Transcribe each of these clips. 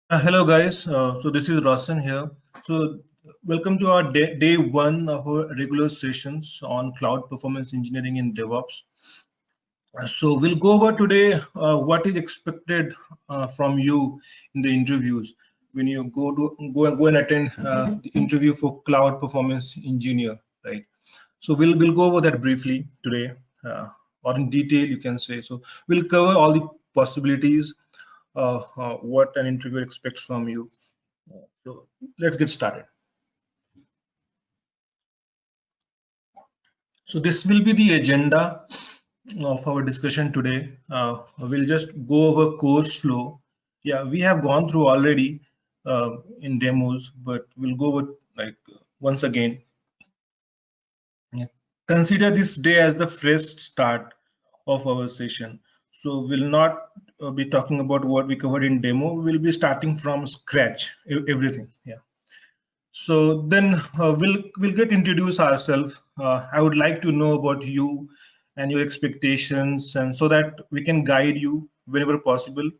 Hello guys, so this is Roshan here. So welcome to our day one of our regular sessions on cloud performance engineering in DevOps. So we'll go over today what is expected from you in the interviews when you go and attend the interview for cloud performance engineer, right? So we'll go over that briefly today, or in detail you can say. So we'll cover all the possibilities, what an interviewer expects from you. So let's get started. So this will be the agenda of our discussion today. We'll just go over course flow. Yeah, we have gone through already in demos, but we'll go over like once again. Yeah. Consider this day as the fresh start of our session. So we'll not be talking about what we covered in demo. We'll be starting from scratch, everything. Yeah. So then we'll get introduce ourselves. I would like to know about you and your expectations, and so that we can guide you whenever possible,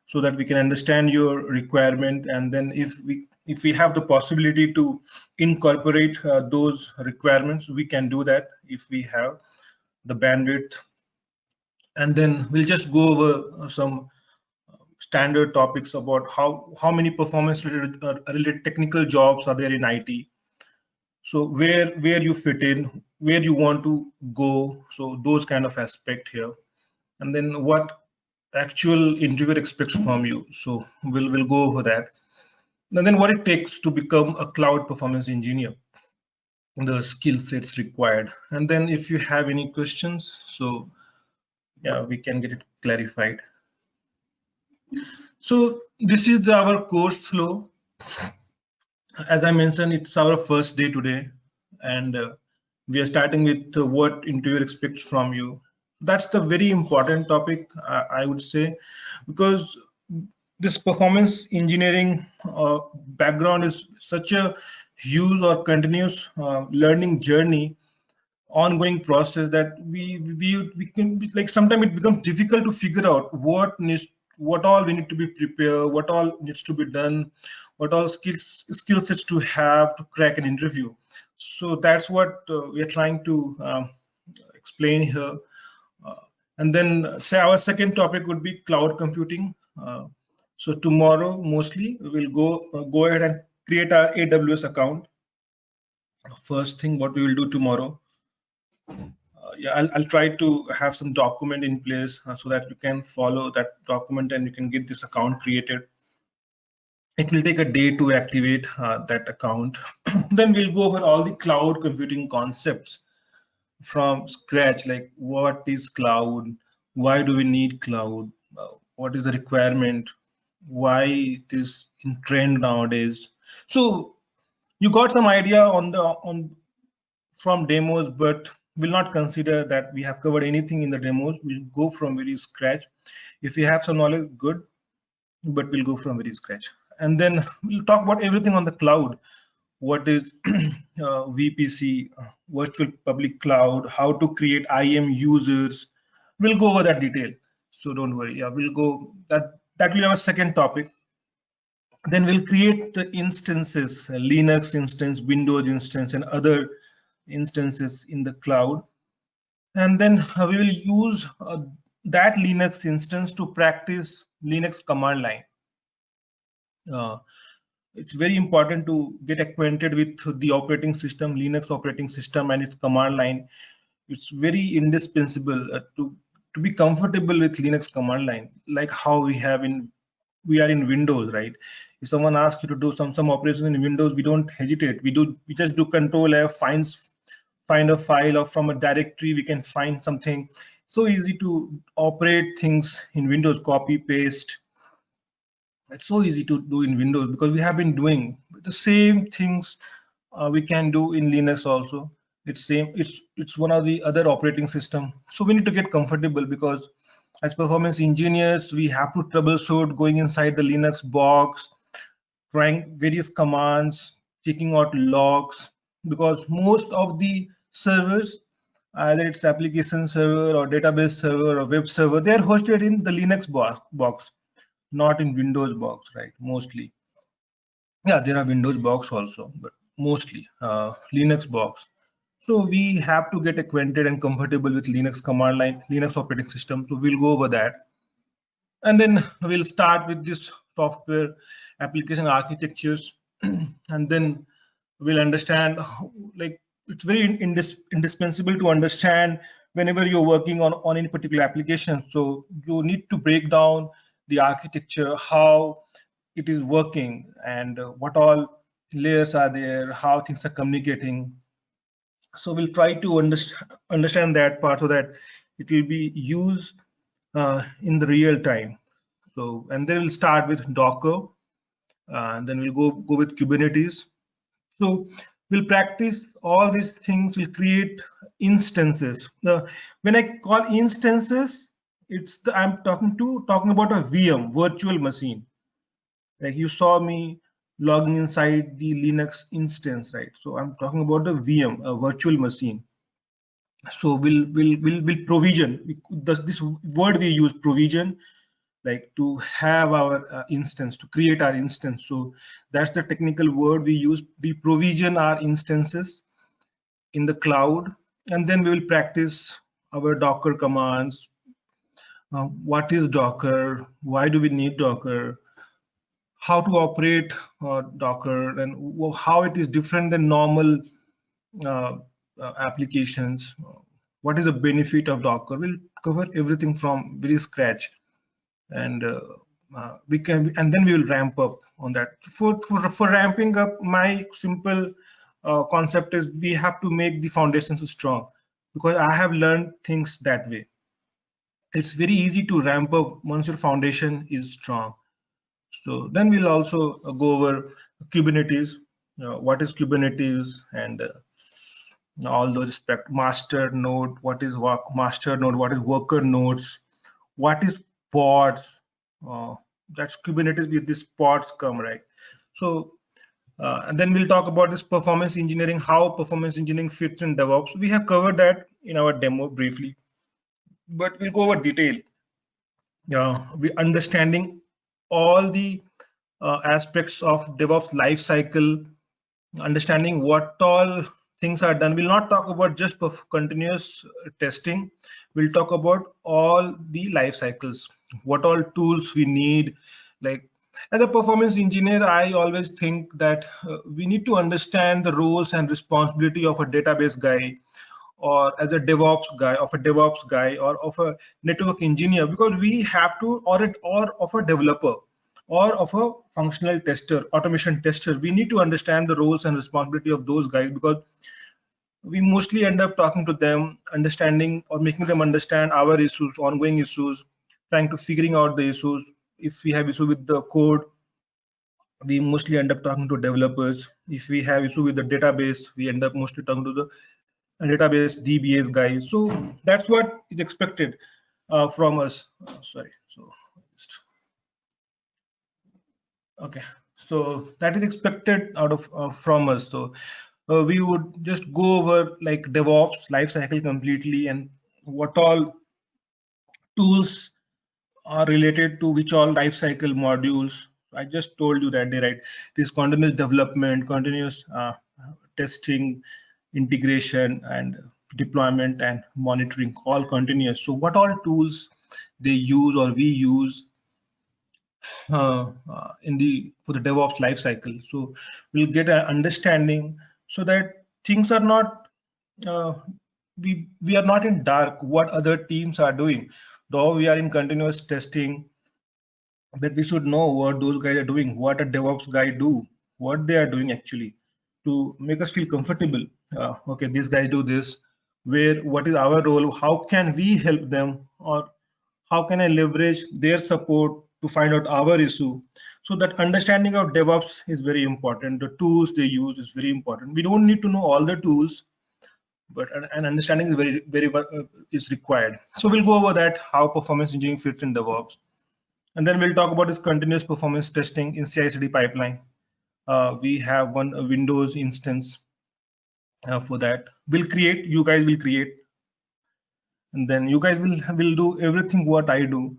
so that we can understand your requirement. And then if we have the possibility to incorporate those requirements, we can do that if we have the bandwidth. And then we'll just go over some standard topics about how many performance related technical jobs are there in IT. So where you fit in, where you want to go, so those kind of aspect here. And then what actual interviewer expects from you, so we'll go over that. And then what it takes to become a cloud performance engineer, the skill sets required. And then if you have any questions, so yeah, we can get it clarified. So this is our course flow. As I mentioned, it's our first day today, and we are starting with what interviewer expects from you. That's the very important topic, I would say, because this performance engineering background is such a huge or continuous learning journey, ongoing process, that we can be, like, sometimes it becomes difficult to figure out what all we need to be prepared, what all needs to be done, what all skill sets to have to crack an interview. So that's what we are trying to explain here. uh, and then say our second topic would be cloud computing. So tomorrow mostly we will go ahead and create our AWS account. First thing what we will do tomorrow, yeah, I'll try to have some document in place so that you can follow that document and you can get this account created. It will take a day to activate that account. Then we'll go over all the cloud computing concepts from scratch, like what is cloud, why do we need cloud, what is the requirement, why it is in trend nowadays. So you got some idea on from demos, but we'll not consider that we have covered anything in the demos. We'll go from very scratch. If you have some knowledge, good, but we'll go from very scratch. And then we'll talk about everything on the cloud. What is VPC, virtual public cloud, how to create IAM users. We'll go over that detail. So don't worry. Yeah, we'll go that will be our second topic. Then we'll create the instances, Linux instance, Windows instance, and other instances in the cloud. And then we will use that Linux instance to practice Linux command line. Uh, it's very important to get acquainted with the operating system, Linux operating system, and its command line. It's very indispensable to be comfortable with Linux command line, like how we are in Windows, right? If someone asks you to do some operations in Windows, we don't hesitate. We just do Control F, find a file, or from a directory we can find something. So easy to operate things in Windows, copy paste. It's so easy to do in Windows because we have been doing the same things we can do in Linux also. It's one of the other operating system. So we need to get comfortable, because as performance engineers we have to troubleshoot going inside the Linux box, trying various commands, checking out logs, because most of the servers, either it's application server or database server or web server, they are hosted in the Linux box. not in Windows box, right? Mostly. Yeah, there are Windows box also, but mostly Linux box. So we have to get acquainted and comfortable with Linux command line, Linux operating system. So we'll go over that. And then we'll start with this software application architectures. And then we'll understand like it's very indispensable to understand whenever you're working on any particular application. So you need to break down the architecture, how it is working, and what all layers are there, how things are communicating. So we'll try to understand that part so that it will be used in the real time. So, and then we'll start with Docker, and then we'll go with Kubernetes. So we'll practice all these things. We'll create instances. When I call instances, I'm talking about a VM, virtual machine. Like you saw me logging inside the Linux instance, right? So I'm talking about a VM, a virtual machine. So we'll provision. This word we use, provision, like to have our instance, to create our instance. So that's the technical word we use. We provision our instances in the cloud, and then we will practice our Docker commands. What is Docker? Why do we need Docker? How to operate Docker, and how it is different than normal uh, applications. What is the benefit of Docker? We'll cover everything from very scratch, and and then we will ramp up on that. For ramping up, my simple concept is we have to make the foundations strong, because I have learned things that way. It's very easy to ramp up once your foundation is strong. So then we'll also go over Kubernetes. What is Kubernetes, and all those respect master node, what is master node, what is worker nodes, what is pods. That's Kubernetes with these pods come, right? So and then we'll talk about this performance engineering, how performance engineering fits in DevOps. We have covered that in our demo briefly, but we'll go over detail. We understanding all the aspects of DevOps lifecycle, understanding what all things are done. We'll not talk about just continuous testing. We'll talk about all the life cycles, what all tools we need. Like as a performance engineer, I always think that we need to understand the roles and responsibility of a database guy, or as a DevOps guy, or of a network engineer, because we have to, or of a developer, or of a functional tester, automation tester. We need to understand the roles and responsibility of those guys, because we mostly end up talking to them, understanding or making them understand our issues, ongoing issues, trying to figuring out the issues. If we have issue with the code, we mostly end up talking to developers. If we have issue with the database, we end up mostly talking to the database DBAs guys. So that's what is expected from us. Sorry. So okay. So that is expected out of from us. So we would just go over like DevOps lifecycle completely, and what all tools are related to which all lifecycle modules. I just told you that day, right? This continuous development, continuous testing, integration, and deployment and monitoring, all continuous. So what all tools they use or we use for the DevOps lifecycle. So we'll get an understanding so that things are not we are not in dark what other teams are doing. Though we are in continuous testing, but we should know what those guys are doing, what a DevOps guy do, what they are doing actually, to make us feel comfortable. Okay, these guys do this. What is our role? How can we help them, or how can I leverage their support to find out our issue? So that understanding of DevOps is very important. The tools they use is very important. We don't need to know all the tools, but an understanding is very is required. So we'll go over that, how performance engineering fits in DevOps, and then we'll talk about this continuous performance testing in CI/CD pipeline. We have one Windows instance for that. You guys will create, and then you guys will do everything what I do.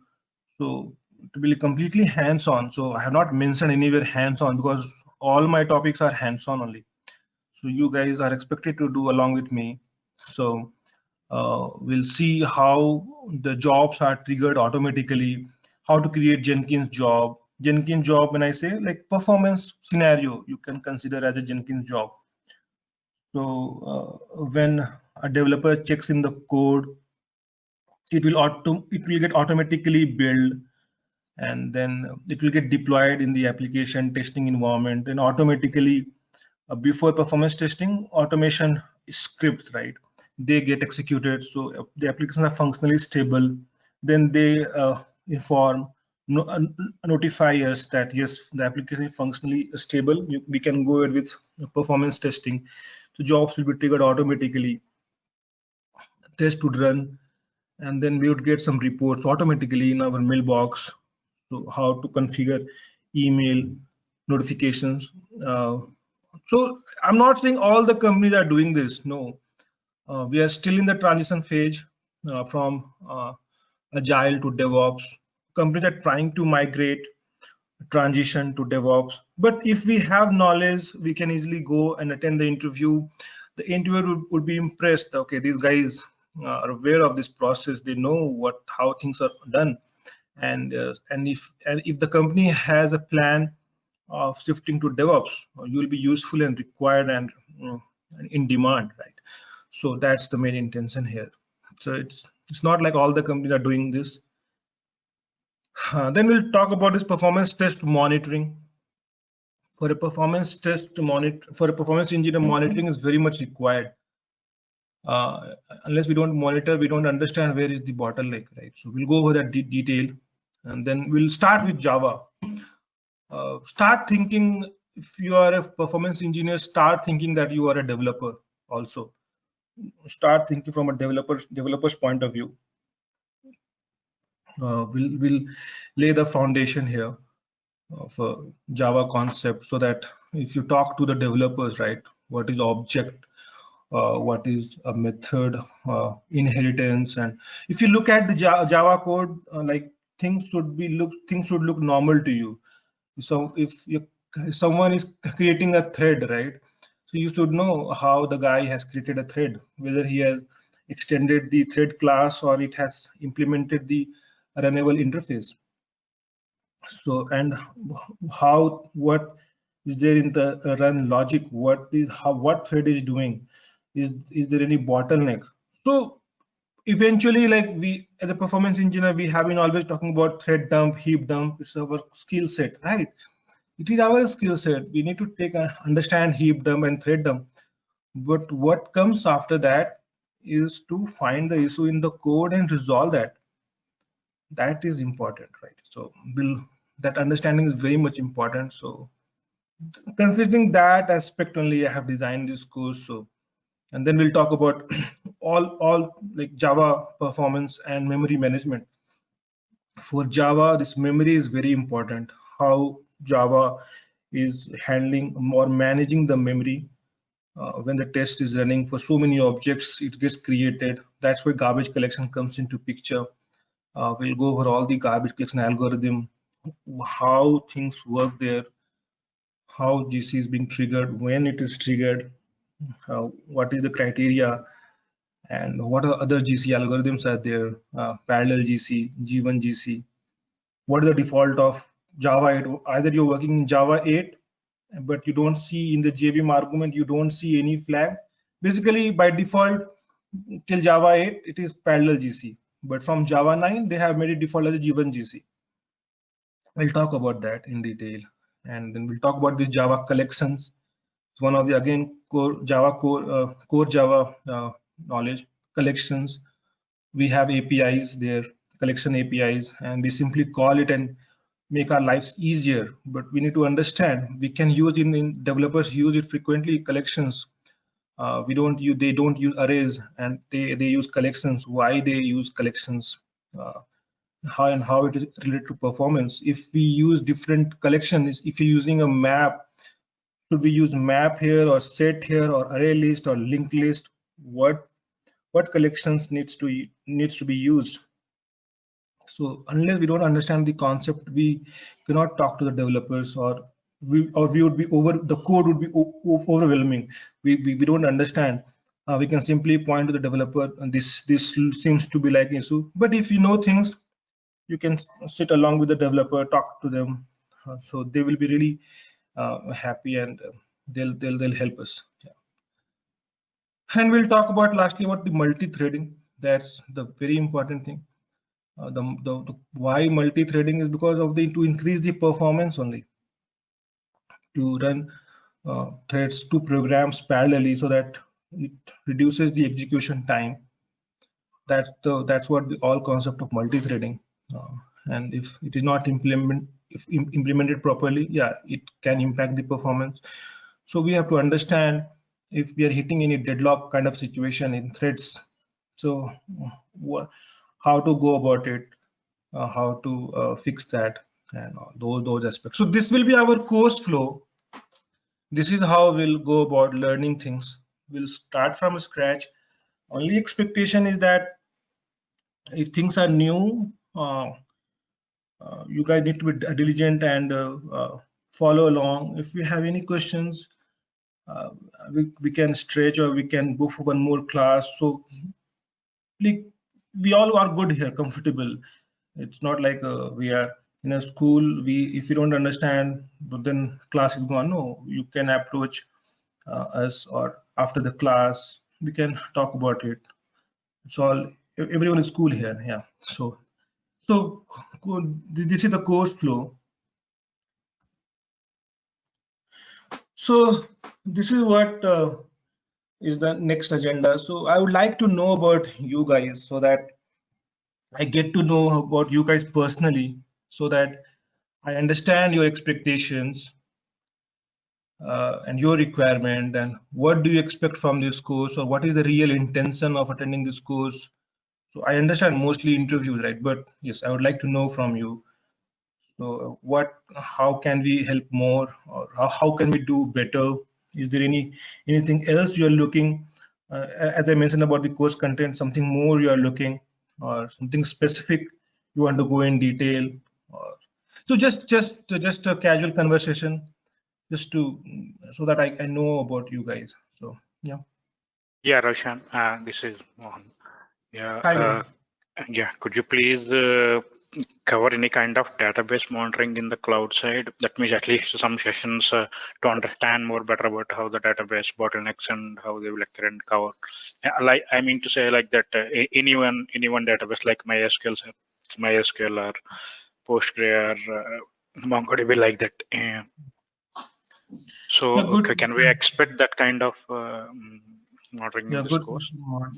So to be completely hands-on. So I have not mentioned anywhere hands-on because all my topics are hands-on only. So you guys are expected to do along with me. So we'll see how the jobs are triggered automatically, how to create Jenkins job. Jenkins job, when I say like performance scenario, you can consider as a Jenkins job. So when a developer checks in the code, it will get automatically built, and then it will get deployed in the application testing environment, and automatically before performance testing, automation scripts, right, they get executed, so the applications are functionally stable. Then they inform, notify us that yes, the application is functionally stable, we can go ahead with performance testing. So jobs will be triggered automatically, test would run, and then we would get some reports automatically in our mailbox. So how to configure email notifications. So I'm not saying all the companies are doing this. No, we are still in the transition phase from agile to DevOps. Companies are trying to migrate, transition to DevOps. But if we have knowledge, we can easily go and attend the interview. The interviewer would be impressed. Okay, these guys are aware of this process. They know how things are done, and if the company has a plan of shifting to DevOps, you will be useful and required and in demand, right? So that's the main intention here. So it's not like all the companies are doing this. Then we'll talk about this performance test monitoring. For a performance test to monitor, for a performance engineer, monitoring is very much required. Unless we don't monitor, we don't understand where is the bottleneck, right? So we'll go over that detail, and then we'll start with Java. Start thinking, if you are a performance engineer, start thinking that you are a developer also. Start thinking from a developer's point of view. We'll lay the foundation here of a Java concept, so that if you talk to the developers, right, what is object, what is a method, inheritance, and if you look at the Java code, like things should look normal to you. So if someone is creating a thread, right, so you should know how the guy has created a thread, whether he has extended the thread class or it has implemented the runnable interface. So, and what is there in the run logic, what thread is doing, is there any bottleneck? So eventually, like, we as a performance engineer, we have been always talking about thread dump, heap dump. It's our skill set, right? It is our skill set. We need to understand heap dump and thread dump. But what comes after that is to find the issue in the code and resolve that. That is important, right? So that understanding is very much important. So considering that aspect only, I have designed this course. So, and then we'll talk about all like Java performance and memory management. For Java, this memory is very important. How Java is handling or managing the memory. When the test is running for so many objects, it gets created. That's where garbage collection comes into picture. We'll go over all the garbage collection algorithm, how things work there, how GC is being triggered, when it is triggered, what is the criteria, and what are other GC algorithms are there, parallel GC, G1 GC. What is the default of Java 8? Either you're working in Java 8, but you don't see in the JVM argument, you don't see any flag. Basically, by default, till Java 8, it is parallel GC. But from Java 9, they have made it default as a G1 GC. We'll talk about that in detail. And then we'll talk about these Java collections. It's one of the, again, core Java knowledge. Collections. We have APIs there, collection APIs, and we simply call it and make our lives easier. But we need to understand, we can use in developers use it frequently, collections. They don't use arrays, and they use collections. Why they use collections? How it is related to performance. If we use different collections, if you're using a map, should we use map here or set here or array list or linked list? What collections needs to be used? So unless we don't understand the concept, we cannot talk to the developers, or we would be the code would be overwhelming. We don't understand. We can simply point to the developer, and this seems to be like issue. But if you know things, you can sit along with the developer, talk to them, so they will be really happy, and they'll help us. Yeah. And we'll talk about lastly about the multi-threading. That's the very important thing. The why multi-threading is because of to increase the performance only, to run threads to programs parallelly, so that it reduces the execution time. That's what the all concept of multi-threading. And if it is not implemented properly, yeah, it can impact the performance. So we have to understand if we are hitting any deadlock kind of situation in threads. So how to go about it, how to fix that, and those aspects. So this will be our course flow. This is how we'll go about learning things. We'll start from scratch. Only expectation is that if things are new, you guys need to be diligent and follow along. If we have any questions, we can stretch, or we can go for one more class. So like, we all are good here, comfortable. It's not like we are in a school. If you don't understand, but then class is gone. No, you can approach us, or after the class we can talk about it. It's all, everyone is cool here. Yeah. So this is the course flow. So this is what is the next agenda. So I would like to know about you guys, so that I get to know about you guys personally, so that I understand your expectations and your requirement, and what do you expect from this course, or what is the real intention of attending this course. So I understand mostly interviews, right? But yes, I would like to know from you. So how can we help more, or how can we do better? Is there anything else you are looking, as I mentioned about the course content, something more you are looking, or something specific you want to go in detail? Or so just a casual conversation, just to so that I know about you guys. So yeah. Yeah, Roshan, this is Mohan. Yeah, Hi, yeah. Could you please cover any kind of database monitoring in the cloud side? That means at least some sessions to understand more better about how the database bottlenecks and how they will occur and cover. Like I mean to say, like that anyone database like MySQL or Postgre or MongoDB like that. So good. can we expect that kind of monitoring in this Good. course?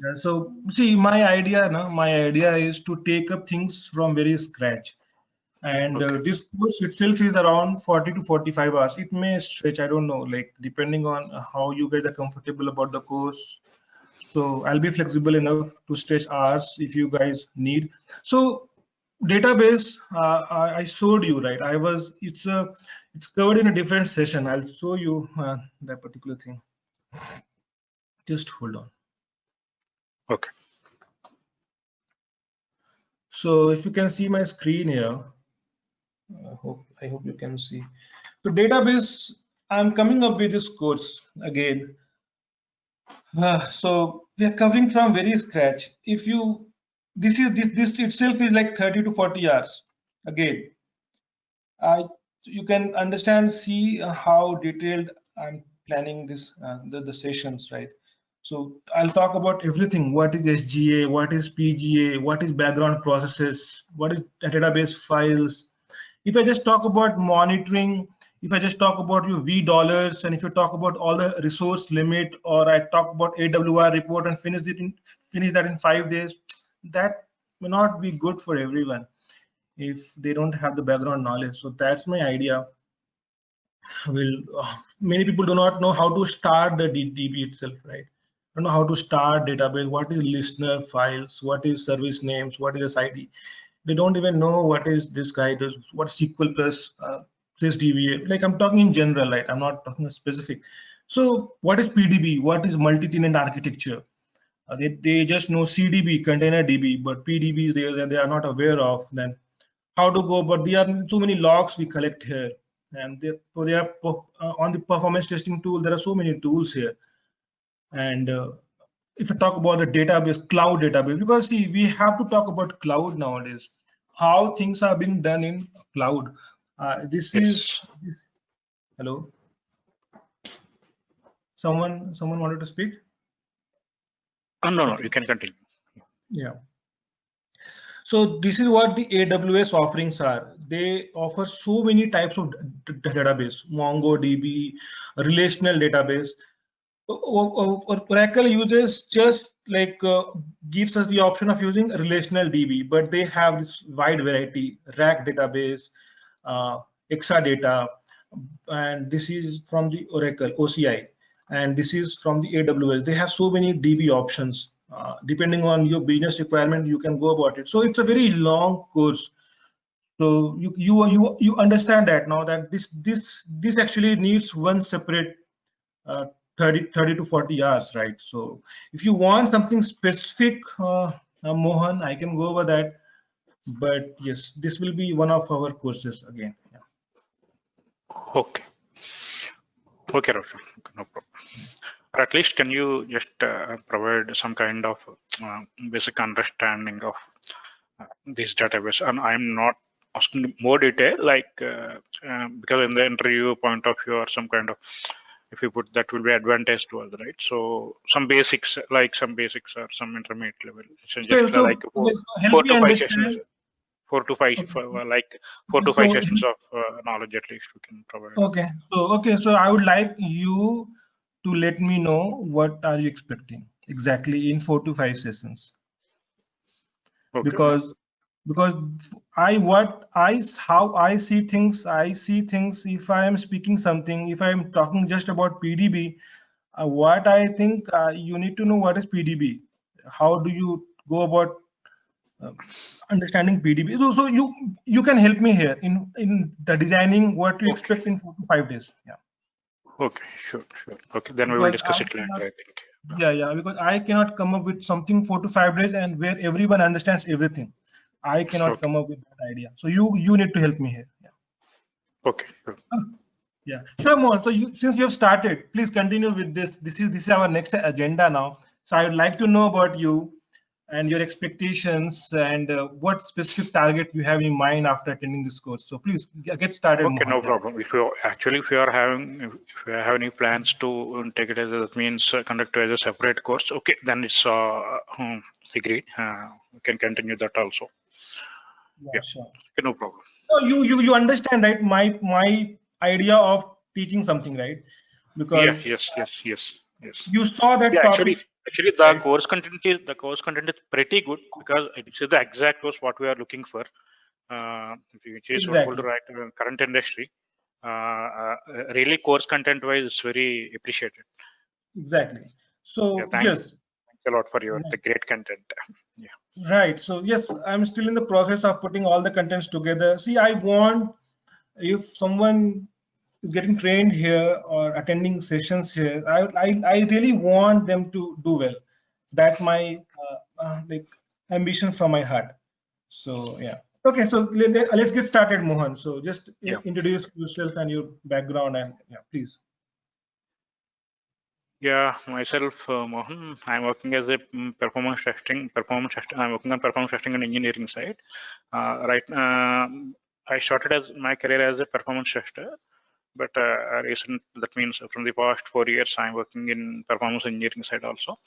Yeah, so see, my idea is to take up things from very scratch. And Okay. this course itself is around 40 to 45 hours. It may stretch, I don't know, like depending on how you guys are comfortable about the course. So I'll be flexible enough to stretch hours if you guys need. So database, I showed you, right? It's covered in a different session. I'll show you that particular thing. Just hold on. Okay. So if you can see my screen here, I hope you can see. So database, I'm coming up with this course again. So we are covering from very scratch. If you, this itself is like 30 to 40 hours. Again, you can understand, see how detailed I'm planning this, the sessions, right? So I'll talk about everything. What is SGA? What is PGA? What is background processes? What is database files? If I just talk about monitoring, if I just talk about your $, and if you talk about all the resource limit, or I talk about AWR report and finish that in 5 days, that may not be good for everyone if they don't have the background knowledge. So that's my idea. Many people do not know how to start the DB itself, right? Don't know how to start database. What is listener files? What is service names? What is SID? They don't even know what is this guy does. What SQL plus sysdba. Like, I'm talking in general, right? I'm not talking specific. So what is PDB? What is multi-tenant architecture? They just know CDB, container DB, but PDB they are not aware of. Then how to go? But there are too many logs we collect here, and so they are on the performance testing tool. There are so many tools here, and if you talk about the database, cloud database, because see, we have to talk about cloud nowadays, how things are being done in cloud. This is Yes. hello. Someone wanted to speak. No, Okay. you can continue. Yeah. So this is what the AWS offerings are. They offer so many types of database, MongoDB, relational database. Oracle uses just like gives us the option of using relational DB, but they have this wide variety, RAC database, uh, Exadata, and this is from the Oracle OCI, and this is from the AWS. They have so many DB options. Depending on your business requirement, you can go about it. So it's a very long course. So you understand that now that this actually needs one separate uh, 30 to 40 hours, right? So if you want something specific, Mohan, I can go over that. But yes, this will be one of our courses again. Yeah. Okay. Okay, Roshan. No problem. Or at least can you just provide some kind of basic understanding of this database? And I'm not asking more detail, like because in the interview point of view or some kind of, if you put that will be advantage to us, right? So some basics, like some basics or some intermediate level. So just So like yes, help four me to five sessions, understand. like 4 to 5 So sessions of knowledge at least we can provide. so I would like you to let me know what are you expecting exactly in 4 to 5 sessions, Okay. because how I see things. If I am speaking something, if I am talking just about PDB, what I think you need to know what is PDB. How do you go about understanding PDB? So you can help me here in the designing what you Okay. expect in 4 to 5 days. Yeah. Okay, sure. Okay, then we will Because discuss it later, I think. because I cannot come up with something 4 to 5 days and where everyone understands everything. I cannot Okay, come up with that idea. So you need to help me here. Yeah. okay, sure. Yeah. Sure, Mohan. So since you have started, please continue with this. This is our next agenda now. So I would like to know about you and your expectations and what specific target you have in mind after attending this course. So please get started, Okay, Mohan. no Yeah. problem. If you have any plans to take it as that means conduct it as a separate course, okay, then it's agreed. We can continue that also. Yeah, Yeah, sure. okay, no problem. So you understand, right? My idea of teaching something, right? Yeah, Because yes. you saw that Yeah, topics, actually the right? course content is pretty good because it is the exact course what we are looking for, which is suitable to Exactly. right current industry. Really course content wise is very appreciated. Exactly. Yeah, So thanks yes, a lot for your the great content. Yeah. right. So yes, I'm still in the process of putting all the contents together. See, I want, if someone is getting trained here or attending sessions here, I really want them to do well. That's my like ambition from my heart. So yeah. Okay, so let's get started, Mohan. So just Yeah. introduce yourself and your background, and yeah, please. Yeah, myself, Mohan. I'm working as a performance testing. I'm working on performance testing and engineering side. Right. I started as my career as a performance tester, but that means from the past 4 years, I'm working in performance engineering side also.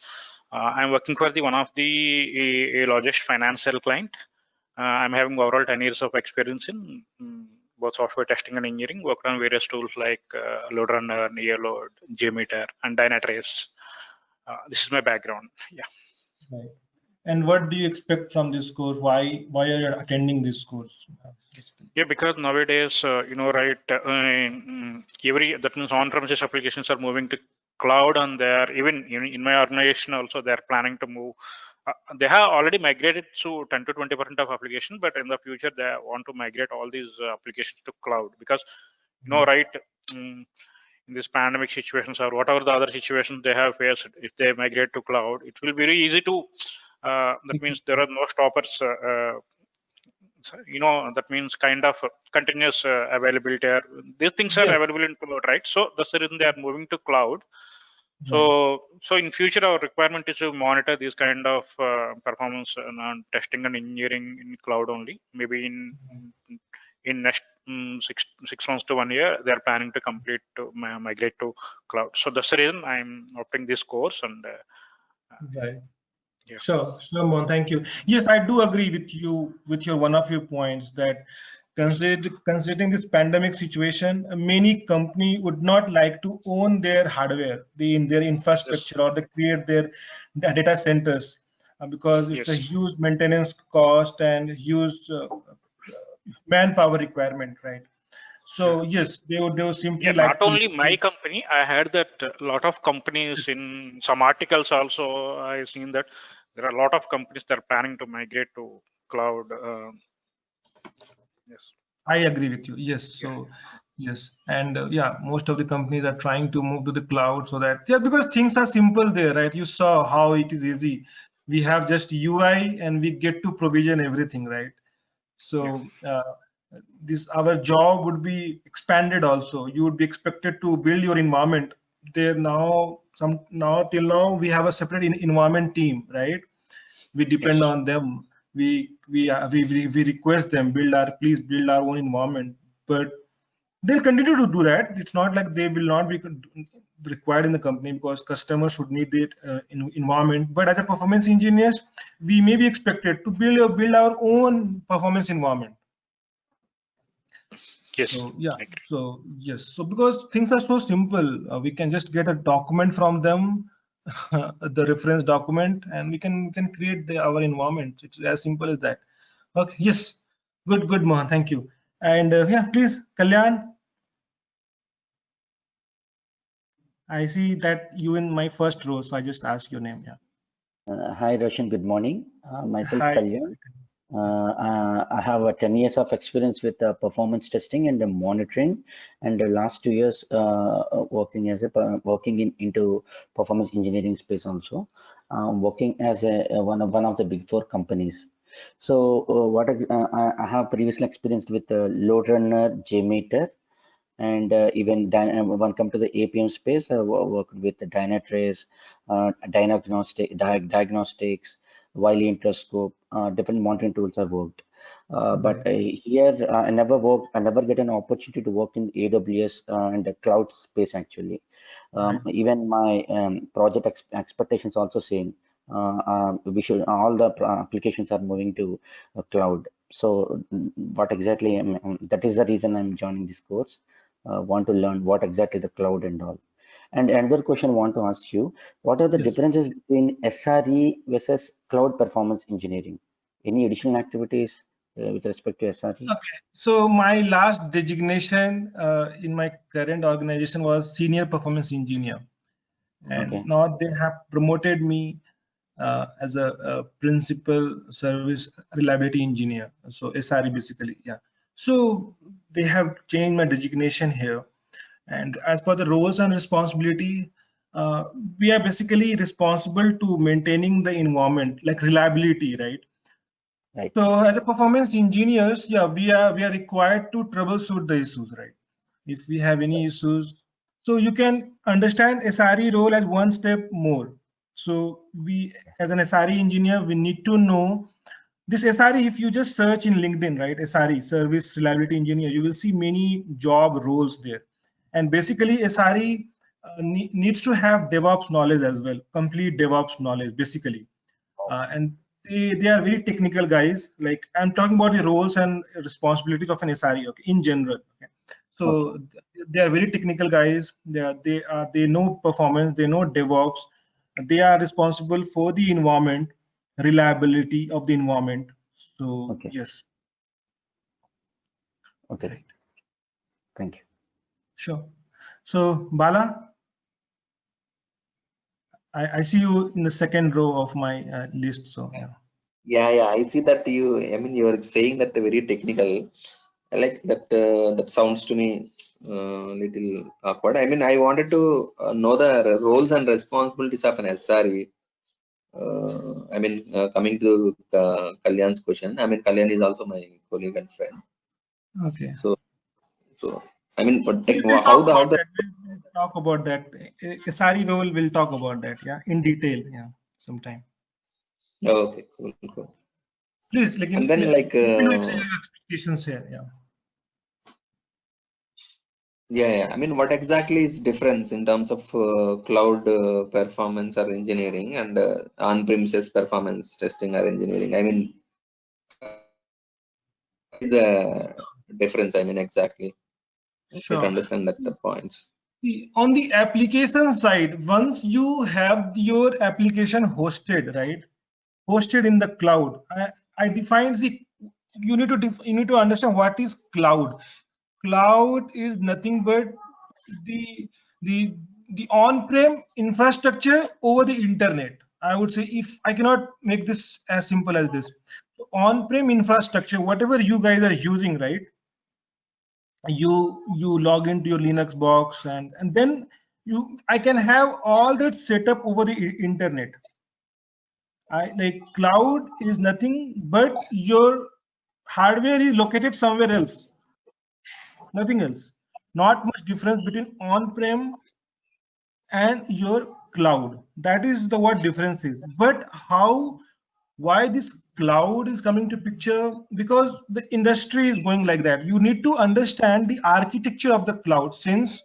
I'm working for the one of the a largest financial client. I'm having overall 10 years of experience in both software testing and engineering, worked on various tools like LoadRunner, NearLoad, JMeter, and Dynatrace. This is my background. Yeah. Right. And what do you expect from this course? Why are you attending this course? Basically. Yeah, because nowadays, right, every that means on-premises applications are moving to cloud, and they're even in my organization also they're planning to move. They have already migrated to 10 to 20% of application, but in the future they want to migrate all these applications to cloud because right. in these pandemic situations or whatever the other situations they have faced, if they migrate to cloud, it will be very easy to. That means there are no stoppers. That means kind of continuous availability. These things are Yes. available in cloud, right? So that's the reason they are moving to cloud. So in future, our requirement is to monitor these kind of performance and testing and engineering in cloud only. Maybe in next 6 months to 1 year, they are planning to complete to migrate to cloud. So that's the reason I'm opting this course. And Right. yeah. Sure, Mohan, thank you. Yes, I do agree with you with your one of your points that considering this pandemic situation, many company would not like to own their hardware, in their infrastructure, or they create their data centers because it's a huge maintenance cost and huge manpower requirement, right? So yes, they would simply like not only my company. I heard that a lot of companies, in some articles also I've seen that there are a lot of companies that are planning to migrate to cloud. Yes, I agree with you. Yes, so yes, and yeah, most of the companies are trying to move to the cloud so that because things are simple there, right? You saw how it is easy. We have just UI and we get to provision everything, right? So this our job would be expanded also. You would be expected to build your environment there now. Till now we have a separate environment team, right? We depend on them. We request them please build our own environment, but they'll continue to do that. It's not like they will not be required in the company because customers should need it environment. But as a performance engineers, we may be expected to build our own performance environment. Yes. So yes. So because things are so simple, we can just get a document from them, the reference document, and we can create our environment. It's as simple as that. Okay. Yes. Good, Mohan. Thank you. And yeah, please, Kalyan. I see that you in my first row, so I just asked your name. Yeah. Hi, Roshan. Good morning. Myself, Kalyan. I have 10 years of experience with performance testing and monitoring, and the last 2 years working into performance engineering space also. Working as one of the big 4 companies. So I have previously experienced with LoadRunner, JMeter, and even when come to the APM space, I worked with the Dynatrace, diagnostics, Wiley Interscope, different monitoring tools I've worked. But here I never get an opportunity to work in AWS and the cloud space actually. Even my project expectations also same. We should all the applications are moving to cloud. So what exactly? That is the reason I'm joining this course. Want to learn what exactly the cloud and all. And another question I want to ask you, what are the differences between SRE versus cloud performance engineering? Any additional activities with respect to SRE? Okay, so my last designation in my current organization was senior performance engineer, and now they have promoted me as a principal service reliability engineer, so SRE basically. Yeah, so they have changed my designation here, and as per the roles and responsibility, we are basically responsible to maintaining the environment, like reliability, right? Right. So as a performance engineers, yeah, we are required to troubleshoot the issues, right? If we have any issues, so you can understand SRE role as one step more. So we, as an SRE engineer, we need to know this SRE. If you just search in LinkedIn, right, SRE, service reliability engineer, you will see many job roles there. And basically SRE needs to have DevOps knowledge as well, complete DevOps knowledge, basically. And they are very technical guys. Like I'm talking about the roles and responsibilities of an SRE, okay, in general. Okay. So they are very technical guys. They know performance, they know DevOps. They are responsible for the environment, reliability of the environment. So yes. Okay. Right. Thank you. Sure. So Bala, I see you in the second row of my list. So yeah, I see that you. I mean, you are saying that very technical. I like that. That sounds to me little awkward. I mean, I wanted to know the roles and responsibilities of an SRE. I mean, coming to Kalyan's question, I mean, Kalyan is also my colleague and friend. Okay. So I mean, but like, We'll how talk the about that. We'll talk about that. SRE role, we'll talk about that. Yeah, in detail. Yeah, sometime. okay, cool. Please, like, And then like your expectations here. Yeah. yeah. I mean, what exactly is difference in terms of cloud performance or engineering and on-premises performance testing or engineering? I mean, the difference. I mean, exactly. Try to understand that the points. On the application side, once you have your application hosted, right? Hosted in the cloud. I define the you need to understand what is cloud. Cloud is nothing but the the on-prem infrastructure over the internet. I would say, if I cannot make this as simple as this, on-prem infrastructure, whatever you guys are using, right? You log into your Linux box, and then I can have all that set up over the internet. Like, cloud is nothing but your hardware is located somewhere else, nothing else. Not much difference between on-prem and your cloud. That is the what difference is. But why this cloud is coming to picture? Because the industry is going like that. You need to understand the architecture of the cloud, since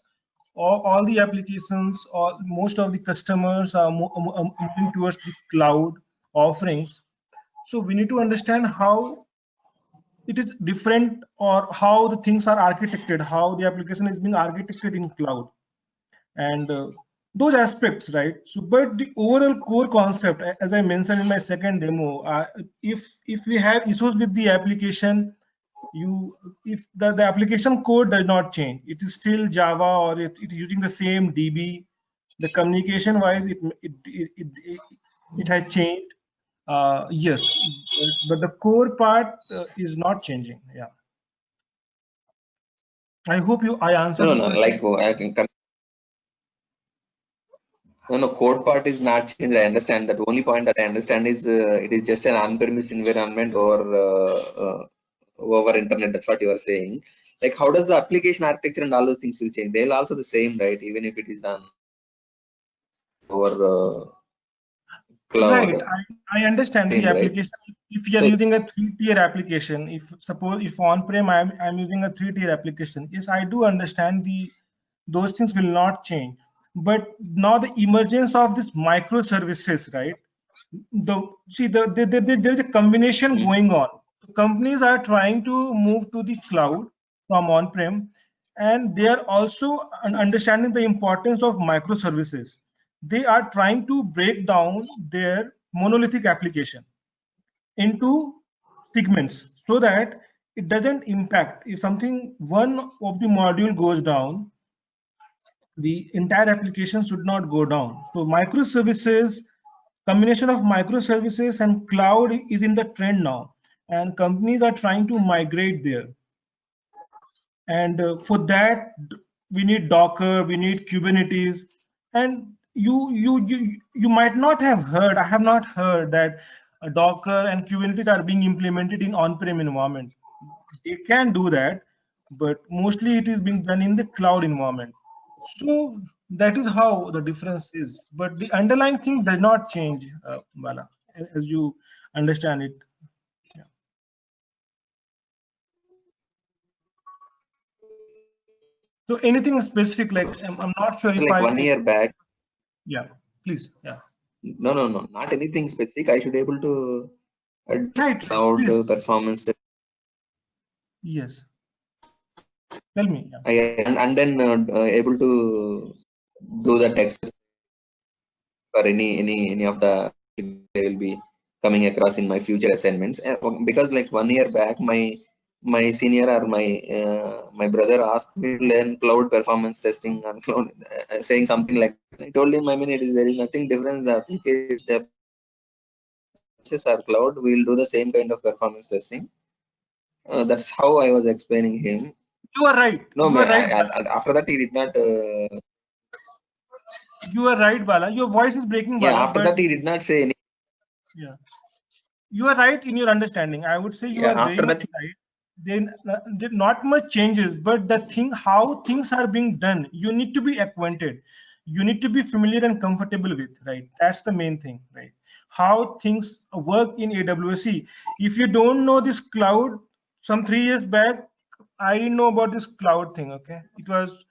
all the applications or most of the customers are moving towards the cloud offerings. So we need to understand how it is different, or how the things are architected, how the application is being architected in cloud, and those aspects, right? So, but the overall core concept, as I mentioned in my second demo, if we have issues with the application, if the application code does not change, it is still Java, or it is using the same DB, the communication wise it has changed. Yes, but the core part is not changing. Yeah. I hope I answered the No. question. Like I can come. No, code part is not changed. I understand that. Only point that I understand is it is just an on-premise environment or over internet. That's what you are saying. Like, how does the application architecture and all those things will change? They'll also the same, right? Even if it is on over cloud. Right, I understand the Same, right? application. If you are So using a 3-tier application, if on-prem I'm using a 3-tier application, yes, I do understand those things will not change. But now the emergence of this microservices, right? There is a combination going on. Companies are trying to move to the cloud from on-prem, and they are also understanding the importance of microservices. They are trying to break down their monolithic application into segments, so that it doesn't impact. If one of the module goes down, the entire application should not go down. So microservices, combination of microservices and cloud is in the trend now, and companies are trying to migrate there. And for that, we need Docker, we need Kubernetes. And you might not have heard, I have not heard that Docker and Kubernetes are being implemented in on-prem environment. They can do that, but mostly it is being done in the cloud environment. So that is how the difference is. But the underlying thing does not change, Bala, as you understand it. Yeah. So anything specific, like I'm not sure if like 1 year back. Yeah, please. Yeah. No, not anything specific. I should be able to Right. cloud performance. Yes. Tell me. Yeah. And then able to do the text for any of the they will be coming across in my future assignments. Because like 1 year back, my senior or my brother asked me to learn cloud performance testing on cloud, saying something like that. I told him, I mean, there is nothing different. The applications are cloud. We'll do the same kind of performance testing. That's how I was explaining him. You are right. No, You are right. after that he did not. You are right, Bala. Your voice is breaking, Yeah, Bala. after But that he did not say any. yeah, you are right in your understanding. I would say you Yeah, are very after much that. right. Then not much changes, but the thing how things are being done, you need to be acquainted. You need to be familiar and comfortable with, right? That's the main thing, right? How things work in AWS. If you don't know this cloud, some 3 years back, I didn't know about this cloud thing. Okay, it was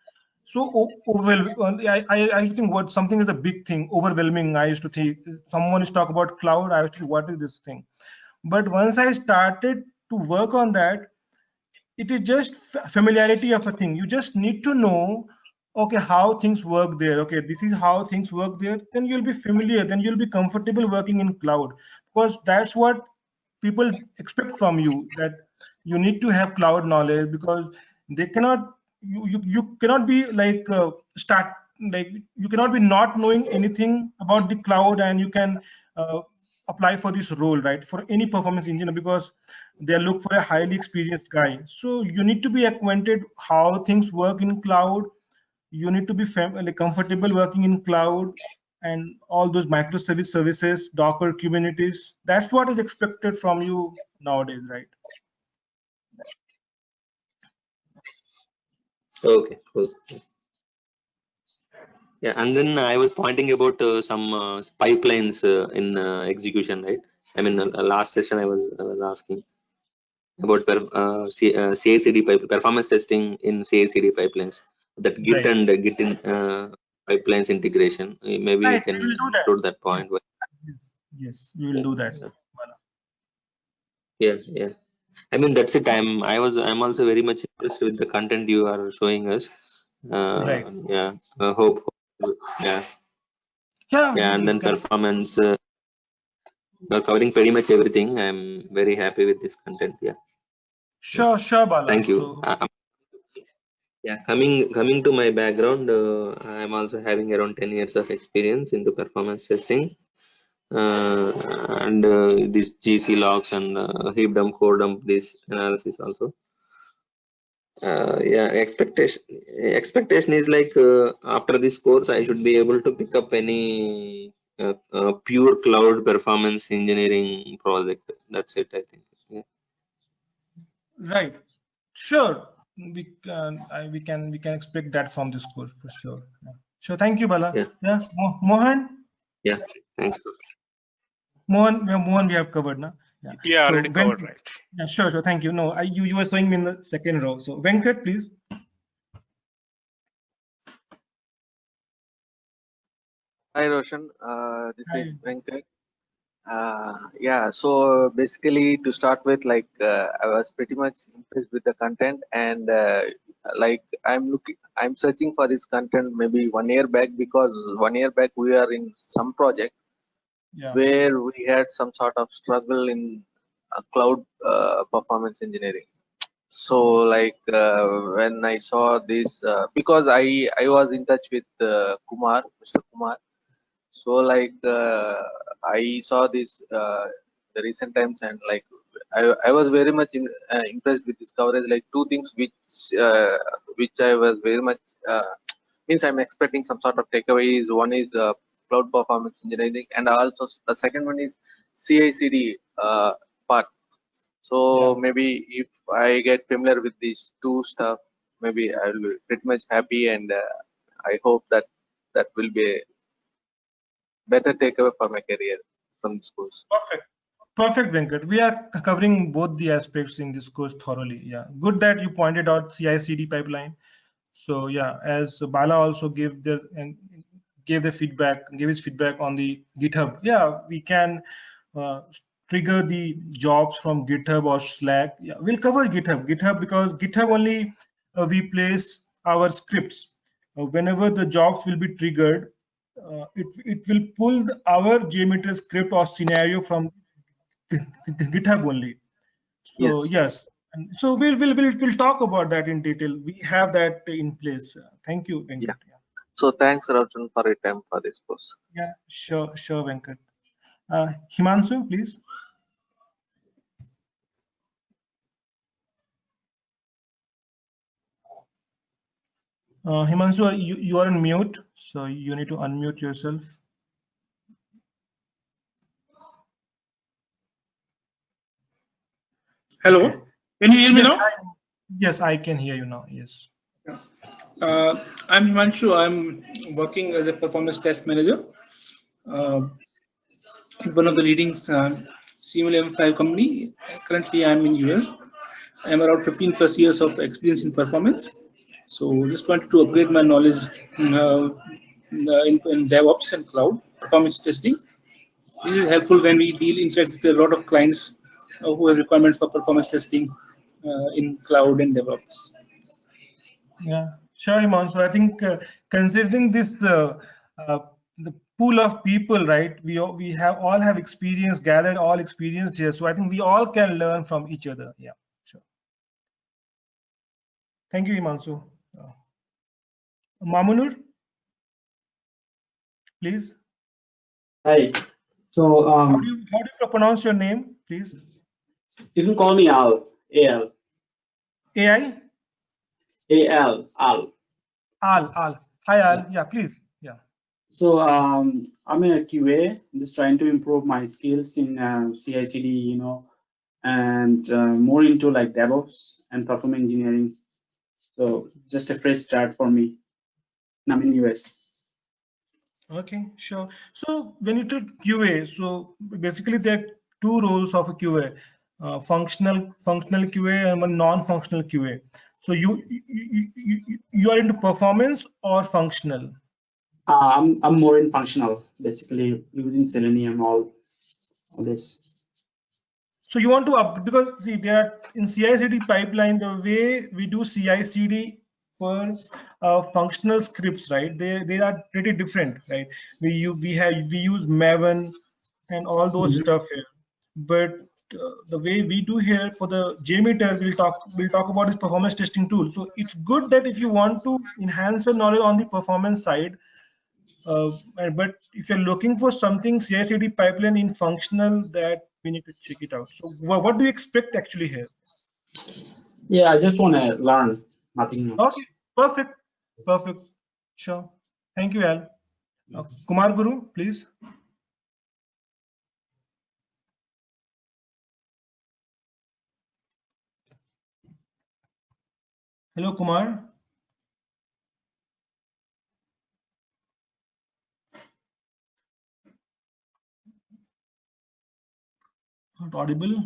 so overwhelming. I used to think what something is a big thing, overwhelming. I used to think someone is talk about cloud. I used to think, what is this thing? But once I started to work on that, it is just familiarity of a thing. You just need to know, okay, how things work there. Okay, this is how things work there. Then you'll be familiar. Then you'll be comfortable working in cloud, because that's what people expect from you. That you need to have cloud knowledge, because they cannot. You cannot be like start like you cannot be not knowing anything about the cloud, and you can apply for this role, right? For any performance engineer, because they look for a highly experienced guy. So you need to be acquainted how things work in cloud. You need to be like comfortable working in cloud, and all those microservice services, Docker, Kubernetes. That's what is expected from you nowadays, right? Okay, cool. Yeah, and then I was pointing about some pipelines in execution, right? I mean, last session I was asking about CI/CD performance testing in CI/CD pipelines. That Git Right. and Git in pipelines integration. Maybe you Right. can We will do that. include that Yes. point. Yes, we will Yeah, do that. yeah, yeah. I mean, that's it. I'm also very much impressed with the content you are showing us. Right. Yeah. Yeah, Yeah, yeah, and we then can. performance. You're covering pretty much everything. I'm very happy with this content. Yeah. Yeah. Sure, Bala. Thank you. So, Yeah, coming to my background, I'm also having around 10 years of experience into performance testing, uh, and this GC logs and heap dump, core dump, this analysis also. Yeah, expectation is like after this course, I should be able to pick up any pure cloud performance engineering project. That's it, I think. Yeah. right. Sure. We can expect that from this course for sure. Yeah. Sure. Thank you, Bala. Yeah. Yeah. Mohan. Yeah. Thanks. Mohan, we have covered now. Yeah. Yeah, So already covered, right? yeah, sure. Thank you. No, you were showing me in the second row. So Venkat, please. Hi Roshan, this is Hi. Venkat. Yeah, so basically to start with, I was pretty much impressed with the content, and I'm searching for this content maybe 1 year back, because 1 year back we are in some project Yeah. where we had some sort of struggle in cloud performance engineering. So when I saw this, because I was in touch with Mr. Kumar. So I saw this the recent times, and I was very much impressed with this coverage. Like two things which I was very much means I'm expecting some sort of takeaways. One is cloud performance engineering, and also the second one is CI/CD part. So Yeah. maybe if I get familiar with these two stuff, maybe I will be pretty much happy, and I hope that that will be a better takeaway for my career from this course. Perfect, Venkat. We are covering both the aspects in this course thoroughly. Yeah. Good that you pointed out CI/CD pipeline. So yeah, as Bala also gave his feedback on the GitHub. Yeah, we can uh, trigger the jobs from GitHub or Slack. Yeah, we'll cover GitHub because GitHub only we place our scripts. Whenever the jobs will be triggered, it will pull our JMeter script or scenario from GitHub only. So Yes. yes, and so we'll talk about that in detail. We have that in place. Thank you, Yeah. Venkat. So thanks, Roshan, for your time for this course. Yeah, sure, Venkat. Himanshu, please. Himanshu, you are on mute, so you need to unmute yourself. Hello, Okay. can you hear me now? Yes, I can hear you now. Yes. I'm Himanshu. I'm working as a performance test manager in one of the leading CML-M5 company. Currently, I'm in US. I'm around 15 plus years of experience in performance. So just wanted to upgrade my knowledge in DevOps and cloud performance testing. This is helpful when we interact with a lot of clients who have requirements for performance testing in cloud and DevOps. Yeah, sure, Himanshu. I think considering this the pool of people, right? We all have experience gathered, all experienced here. So I think we all can learn from each other. Yeah, sure. Thank you, Himanshu. Mamunur, please. Hi. So How do you pronounce your name, please? you can call me Al. Al. AI? Al. Al. Al. Hi, Al. Yeah, please. Yeah. So I'm a QA. I'm just trying to improve my skills in CI/CD, you know, and more into like DevOps and performance engineering. So just a fresh start for me. And I'm in US. Okay, sure. So when you take QA, so basically there are two roles of a QA, functional QA and one non-functional QA. So you are into performance or functional? I'm more in functional, basically using Selenium, all this. So you want to up, because see, there are in CI/CD pipeline, the way we do CI/CD for functional scripts, right? They are pretty different, right? We use Maven and all those stuff here, but the way we do here for the JMeter, we'll talk about this performance testing tool. So it's good that if you want to enhance your knowledge on the performance side, but if you're looking for something CI/CD pipeline in functional, that we need to check it out. So what do you expect actually here? Yeah, I just want to learn, nothing else. Okay, perfect. Sure. Thank you, Al. Kumar Guru, please. Hello, Kumar. Not audible.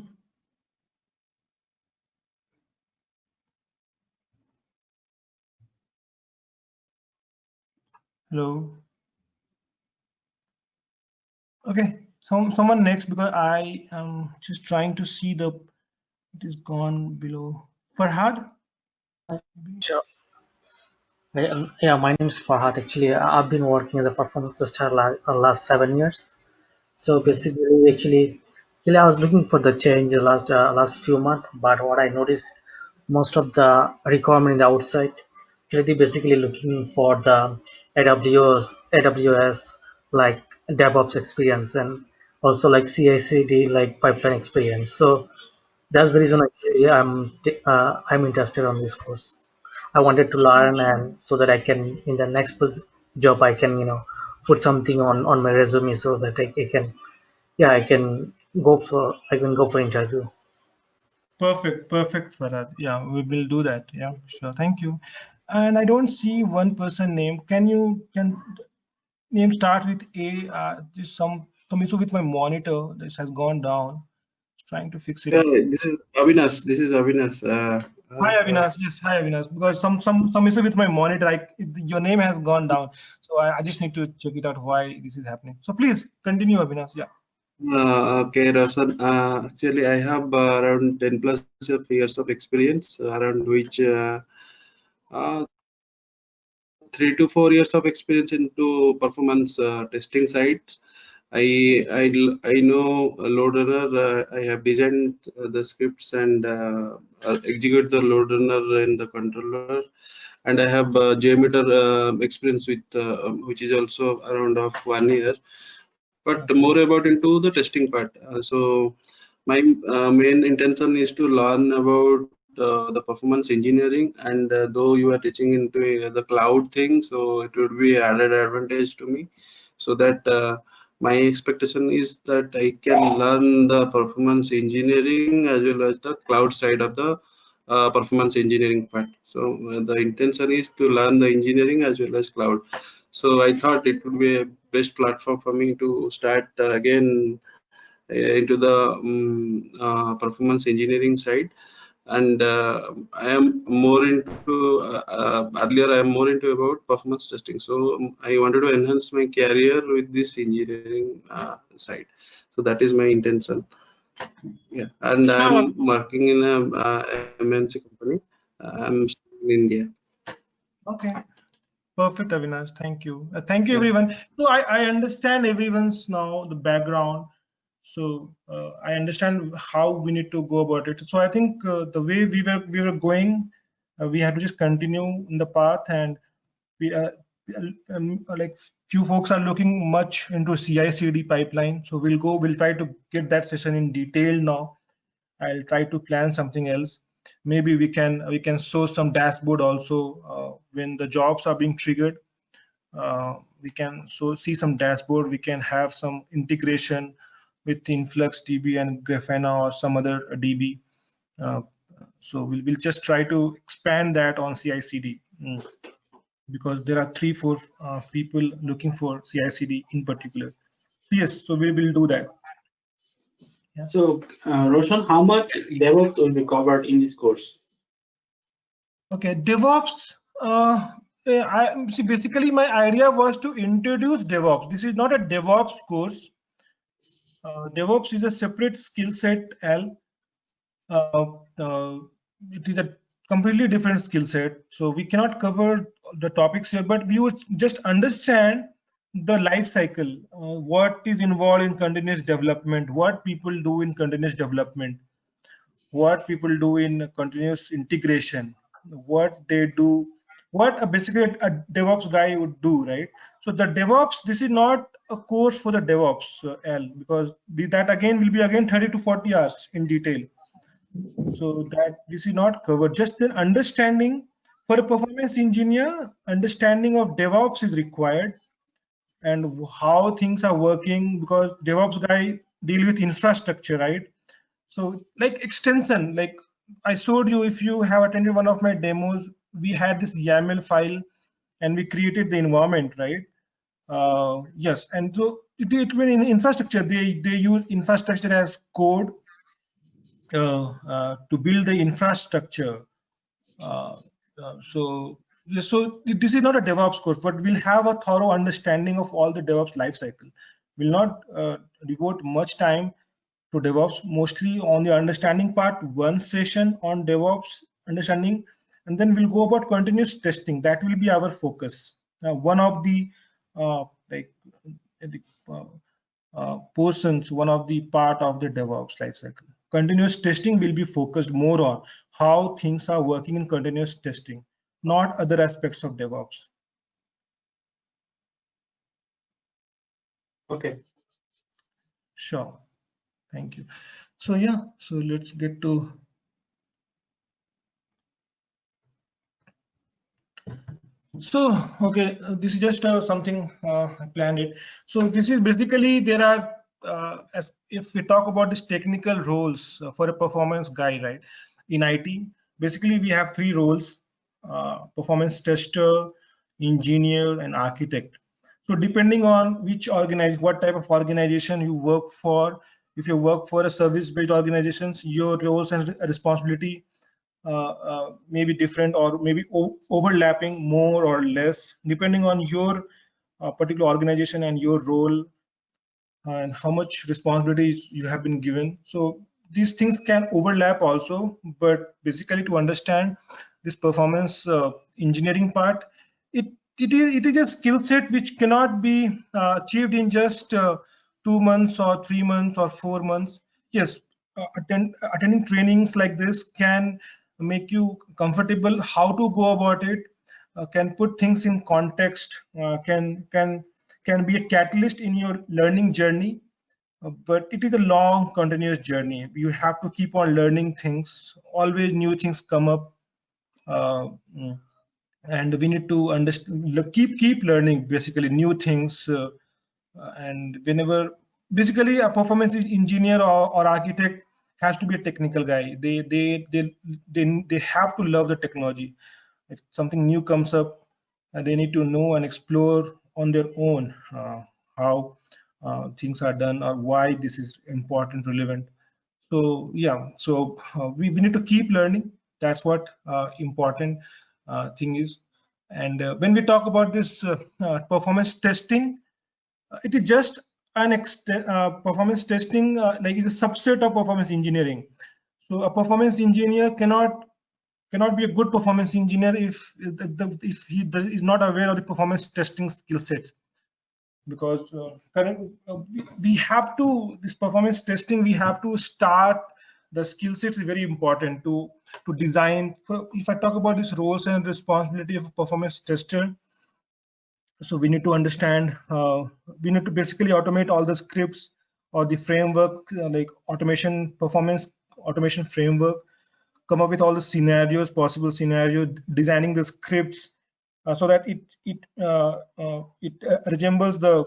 Hello. Okay, someone next, because I am just trying to see it is gone below. Farhad? Sure. Yeah, my name is Farhad. Actually, I've been working as a performance tester last 7 years. So basically, I was looking for the change the last few months. But what I noticed, most of the requirement in the outside, they basically looking for the AWS like DevOps experience and also like CI/CD like pipeline experience. So that's the reason actually I'm interested on this course. I wanted to learn, and so that I can in the next job I can put something on my resume so that I can I can go for interview. Perfect, Farhad. Yeah, we will do that. Yeah, sure. Thank you. And I don't see one person name. Can name start with A? Just some issue with my monitor. This has gone down. Trying to fix it. This is Avinash. Hi Avinash. Yes, hi Avinash. Because some issue with my monitor. Your name has gone down, so I just need to check it out why this is happening. So please continue, Avinash. Yeah. Okay, Rasan. Actually, I have around 10 plus years of experience, around which 3 to 4 years of experience into performance testing sites. I know load runner. I have designed the scripts and execute the load runner in the controller, and I have JMeter experience with which is also around of 1 year. But more about into the testing part. So my main intention is to learn about the performance engineering, and though you are teaching into the cloud thing, so it would be added advantage to me, so that my expectation is that I can learn the performance engineering as well as the cloud side of the performance engineering part. So the intention is to learn the engineering as well as cloud. So I thought it would be a best platform for me to start again into the performance engineering side. And I am more into earlier I am more into about performance testing. So I wanted to enhance my career with this engineering side. So that is my intention. Yeah, and I am working in a MNC company. I'm in India. Okay. Perfect, Avinash. Thank you. Thank you, everyone. So I understand everyone's now the background. So I understand how we need to go about it. So I think the way we were going, we had to just continue in the path, and we like few folks are looking much into CI/CD pipeline. So we'll try to get that session in detail now. I'll try to plan something else. Maybe we can show some dashboard also when the jobs are being triggered. We can see some dashboard. We can have some integration with InfluxDB and Grafana or some other DB. So we'll just try to expand that on CI/CD because there are 3-4 people looking for CI/CD in particular. So yes, so we will do that. Yeah. So Roshan, how much DevOps will be covered in this course? Okay, DevOps. I see. Basically, my idea was to introduce DevOps. This is not a DevOps course. DevOps is a separate skill set. It is a completely different skill set. So we cannot cover the topics here, but we would just understand the life cycle, what is involved in continuous development, what people do in continuous development, what people do in continuous integration, what they do, what basically a DevOps guy would do, right? So the DevOps, this is not a course for the DevOps, L, because that again will be again 30 to 40 hours in detail. So that this is not covered. Just an understanding for a performance engineer, understanding of DevOps is required and how things are working, because DevOps guy deal with infrastructure, right? So like extension, like I showed you, if you have attended one of my demos, we had this YAML file and we created the environment, right? Yes, and so it mean in infrastructure, they use infrastructure as code to build the infrastructure. So this is not a DevOps course, but we'll have a thorough understanding of all the DevOps lifecycle. We'll not devote much time to DevOps, mostly on the understanding part, one session on DevOps understanding, and then we'll go about continuous testing. That will be our focus. One of the portions, one of the part of the DevOps lifecycle. Continuous testing will be focused more on how things are working in continuous testing, not other aspects of DevOps. Okay. Sure. Thank you. So yeah, so let's get to. So, okay, this is just something I planned it. So this is basically, there are, if we talk about this technical roles for a performance guy, right? In IT, basically we have 3 roles, performance tester, engineer, and architect. So depending on which what type of organization you work for, if you work for a service-based organizations, your roles and responsibility may be different or maybe overlapping more or less, depending on your particular organization and your role and how much responsibilities you have been given. So these things can overlap also, but basically to understand this performance engineering part, it is a skill set which cannot be achieved in just 2 months or 3 months or 4 months. Yes, attending trainings like this can make you comfortable how to go about it, can put things in context, can be a catalyst in your learning journey. but it is a long, continuous journey. You have to keep on learning things. Always new things come up, and we need to understand, keep learning basically new things. And whenever, basically, a performance engineer or architect has to be a technical guy. They have to love the technology. If something new comes up, they need to know and explore on their own how things are done or why this is important, relevant. So yeah, so we need to keep learning. That's what important thing is. And when we talk about this performance testing, it is just an performance testing, like it's a subset of performance engineering. So a performance engineer cannot be a good performance engineer if he is not aware of the performance testing skill sets, because we have to, this performance testing, we have to start the skill sets is very important to design. If I talk about these roles and responsibility of a performance tester, so we need to understand, we need to basically automate all the scripts or the framework, like performance automation framework, come up with all the scenarios, possible scenario, designing the scripts so that it resembles the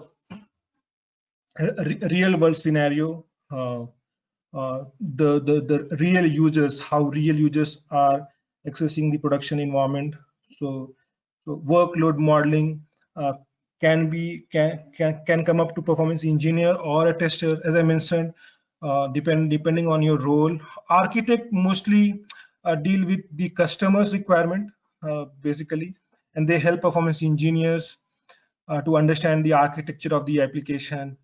real world scenario, the real users, how real users are accessing the production environment. So workload modeling can come up to performance engineer or a tester, as I mentioned, depending on your role. Architect mostly deal with the customer's requirement, basically, and they help performance engineers to understand the architecture of the application.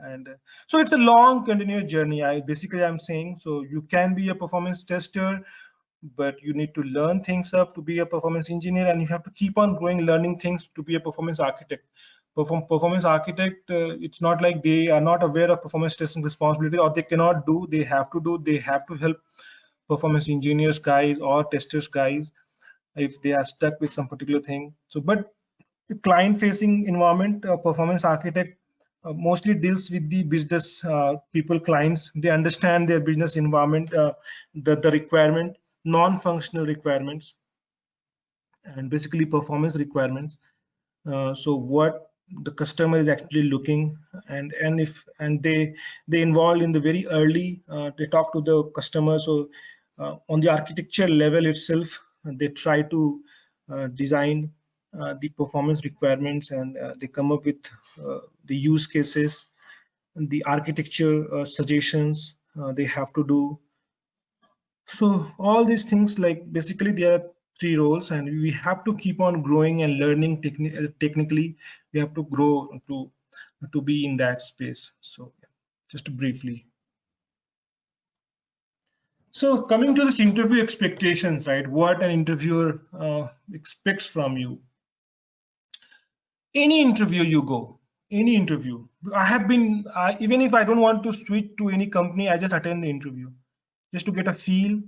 And so it's a long continuous journey. I'm saying, so you can be a performance tester, but you need to learn things up to be a performance engineer, and you have to keep on growing, learning things to be a performance architect. Performance architect, it's not like they are not aware of performance testing responsibility, or they cannot do. They have to do. They have to help performance engineers guys or testers guys if they are stuck with some particular thing. So, but the client-facing environment, performance architect mostly deals with the business people, clients. They understand their business environment, the requirement, non-functional requirements, and basically performance requirements. So what the customer is actually looking, and they involve in the very early, they talk to the customer. So on the architecture level itself, they try to design the performance requirements, and they come up with the use cases and the architecture suggestions they have to do. So all these things, like basically there are 3 roles, and we have to keep on growing and learning technically. We have to grow to be in that space. So just briefly. So coming to this interview expectations, right? What an interviewer expects from you. Any interview you go, any interview. I have been, even if I don't want to switch to any company, I just attend the interview just to get a feel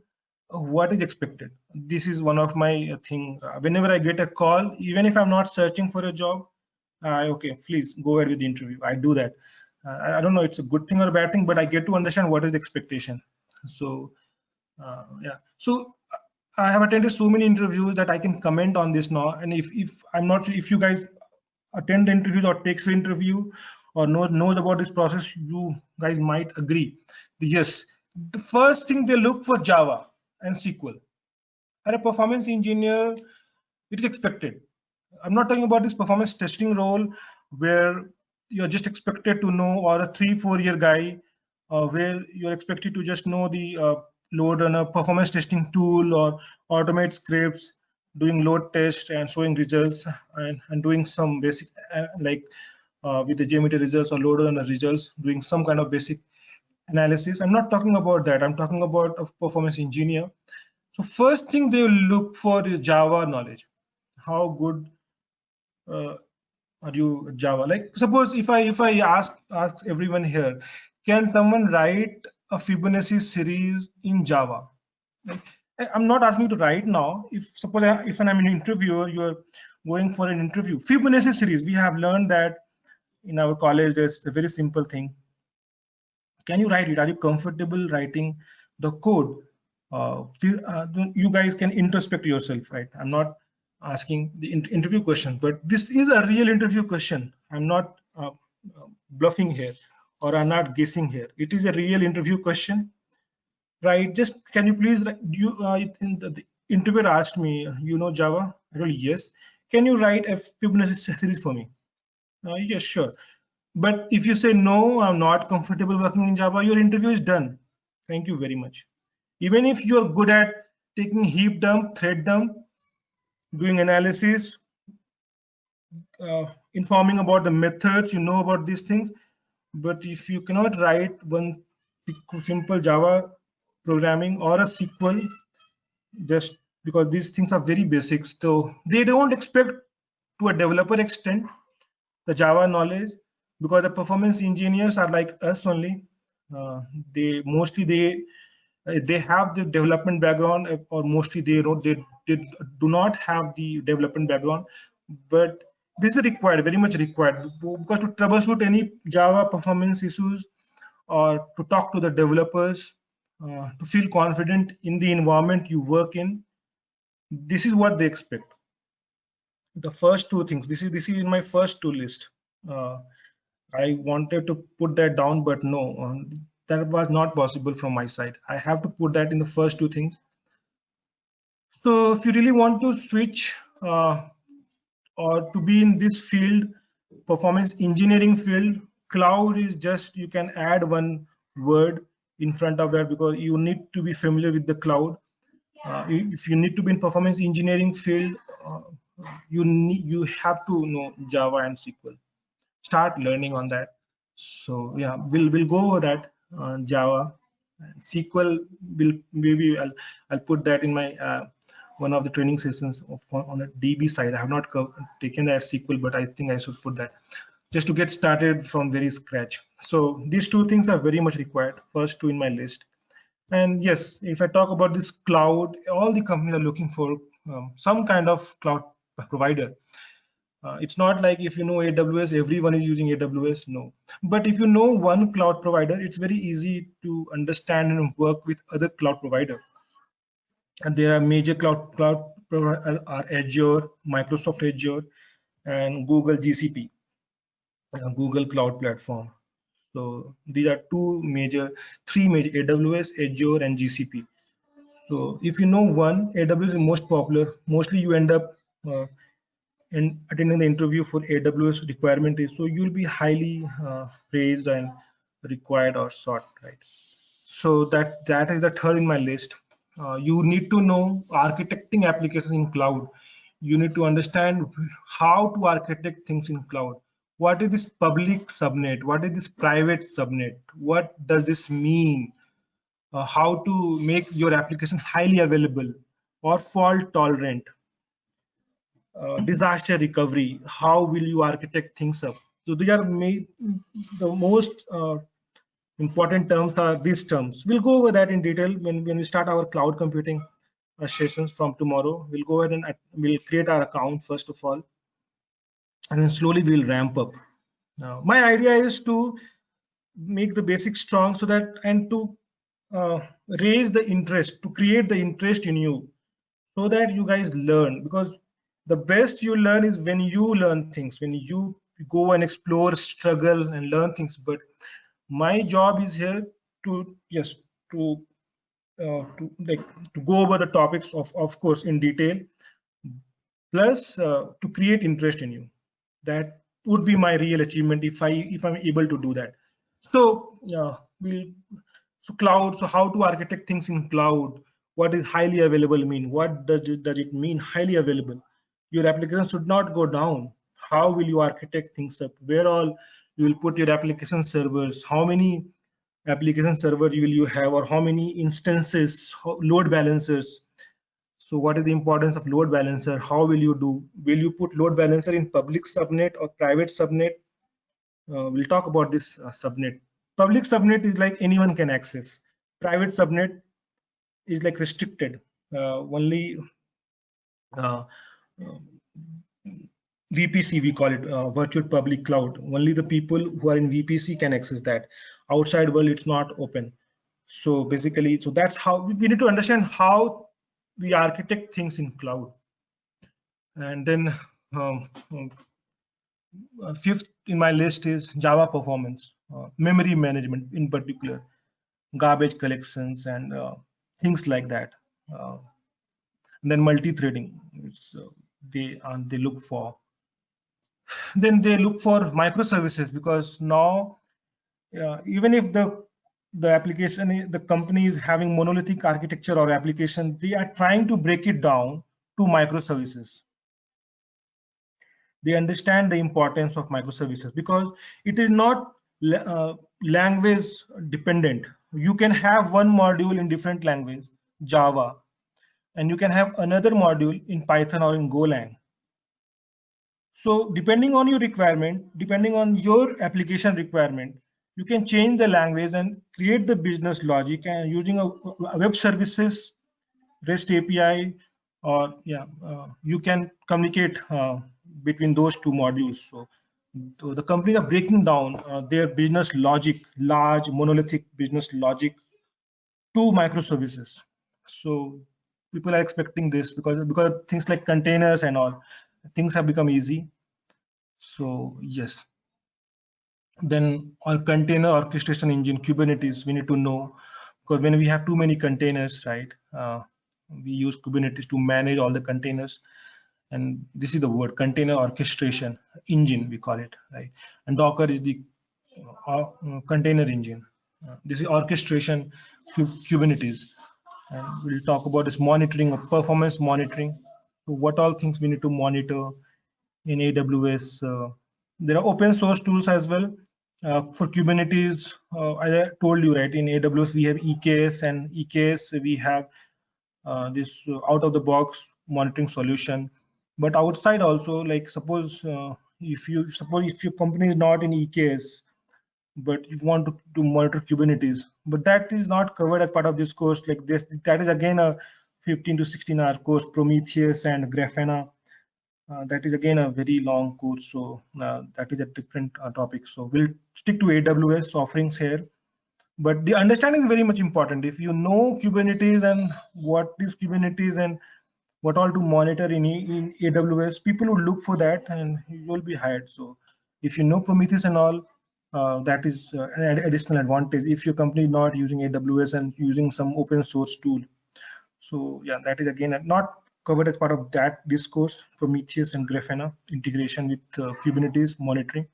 of what is expected. This is one of my thing. Whenever I get a call, even if I'm not searching for a job, okay, please go ahead with the interview. I do that. I don't know it's a good thing or a bad thing, but I get to understand what is the expectation. So yeah, so I have attended so many interviews that I can comment on this now. And if I'm not sure if you guys attend the interviews or takes the interview or knows about this process, you guys might agree. Yes, the first thing they look for Java and SQL. And a performance engineer, it is expected. I'm not talking about this performance testing role where you're just expected to know, or a 3-4 year guy where you're expected to just know the load on a performance testing tool or automate scripts, doing load test and showing results, and doing some basic like with the JMeter results or load runner results, doing some kind of basic analysis. I'm not talking about that. I'm talking about a performance engineer. So first thing they look for is Java knowledge. How good are you at Java? Like suppose if I ask everyone here, can someone write a Fibonacci series in Java? Like, I'm not asking you to write now. If suppose if I'm an interviewer, you're going for an interview, Fibonacci series, we have learned that in our college. There's a very simple thing. Can you write it? Are you comfortable writing the code? You guys can introspect yourself, right? I'm not asking the interview question, but this is a real interview question. I'm not bluffing here, or I'm not guessing here. It is a real interview question, right? Just can you please, the interviewer asked me, you know Java? I told yes. Can you write a Fibonacci series for me? Yes, sure. But if you say no, I'm not comfortable working in Java, your interview is done. Thank you very much. Even if you're good at taking heap dump, thread dump, doing analysis, informing about the methods, you know about these things, but if you cannot write one simple Java programming or a SQL, just because these things are very basic, so they don't expect to a developer extent the Java knowledge, because the performance engineers are like us only. They have the development background, or mostly they do not have the development background, but this is required, very much required, because to troubleshoot any Java performance issues or to talk to the developers, to feel confident in the environment you work in, this is what they expect. The first two things, this is in my first two list. I wanted to put that down, but no, that was not possible from my side. I have to put that in the first two things. So if you really want to switch or to be in this field, performance engineering field, cloud is just, you can add one word in front of that, because you need to be familiar with the cloud. If you need to be in performance engineering field, you have to know Java and SQL. Start learning on that. So yeah, we'll go over that. Java and SQL will, maybe I'll put that in my one of the training sessions on the DB side. I have not taken that SQL, but I think I should put that just to get started from very scratch. So these two things are very much required, first two in my list. And yes, if I talk about this cloud, all the companies are looking for some kind of cloud provider. It's not like if you know AWS, everyone is using AWS, no. But if you know one cloud provider, it's very easy to understand and work with other cloud provider. And there are major cloud providers are Azure, Microsoft Azure, and Google GCP, Google Cloud Platform. So these are three major, AWS, Azure, and GCP. So if you know one, AWS is most popular. Mostly you end up in attending the interview for AWS requirement is, so you'll be highly praised and required or sought, right? So that is the third in my list. You need to know architecting applications in cloud. You need to understand how to architect things in cloud. What is this public subnet? What is this private subnet? What does this mean? How to make your application highly available or fault tolerant? Disaster recovery, how will you architect things up? So they are the most important terms are these terms. We'll go over that in detail when we start our cloud computing sessions from tomorrow. We'll go ahead and we'll create our account first of all, and then slowly we'll ramp up. My idea is to make the basics strong, so that, and to raise the interest, to create the interest in you, so that you guys learn, because the best you learn is when you learn things, when you go and explore, struggle, and learn things. But my job is here to just to go over the topics of course in detail, plus to create interest in you. That would be my real achievement if I'm able to do that. So so cloud, so how to architect things in cloud, what is highly available mean, what does it mean highly available? Your application should not go down. How will you architect things up? Where all you will put your application servers? How many application server will you have, or how many instances, load balancers? So what is the importance of load balancer? How will you do? Will you put load balancer in public subnet or private subnet? We'll talk about this subnet. Public subnet is like anyone can access. Private subnet is like restricted. Only VPC, we call it, virtual public cloud. Only the people who are in VPC can access that. outside world it's not open. So basically, so that's how we need to understand how we architect things in cloud. And then fifth in my list is Java performance, memory management in particular, garbage collections and things like that. And then multi-threading, they look for. Then they look for microservices, because now even if the application, the company is having monolithic architecture or application, they are trying to break it down to microservices. They understand the importance of microservices because it is not language dependent. You can have one module in different language, Java, and you can have another module in Python or in Golang. So depending on your requirement, depending on your application requirement, you can change the language and create the business logic, and using a web services, REST API, or you can communicate between those two modules. So the companies are breaking down their business logic, large monolithic business logic, to microservices. So people are expecting this because things like containers and all things have become easy. So yes. Then our container orchestration engine, Kubernetes, we need to know, because when we have too many containers, right, we use Kubernetes to manage all the containers. And this is the word, container orchestration engine, we call it, right? And Docker is the container engine. This is orchestration Kubernetes. And we'll talk about this monitoring of performance monitoring. So what all things we need to monitor in AWS. There are open source tools as well. For Kubernetes, as I told you, right, in AWS we have EKS, and EKS we have this out of the box monitoring solution. But outside also, like suppose if your company is not in EKS, but you want to monitor Kubernetes, but that is not covered as part of this course. Like this, that is again a 15 to 16 hour course, Prometheus and Grafana. That is again a very long course, so that is a different topic. So we'll stick to AWS offerings here, but the understanding is very much important. If you know Kubernetes and what is Kubernetes and what all to monitor in AWS, people will look for that and you will be hired. So if you know Prometheus and all, that is an additional advantage if your company is not using AWS and using some open source tool. So yeah, that is again not covered as part of this course, Prometheus and Grafana integration with Kubernetes monitoring.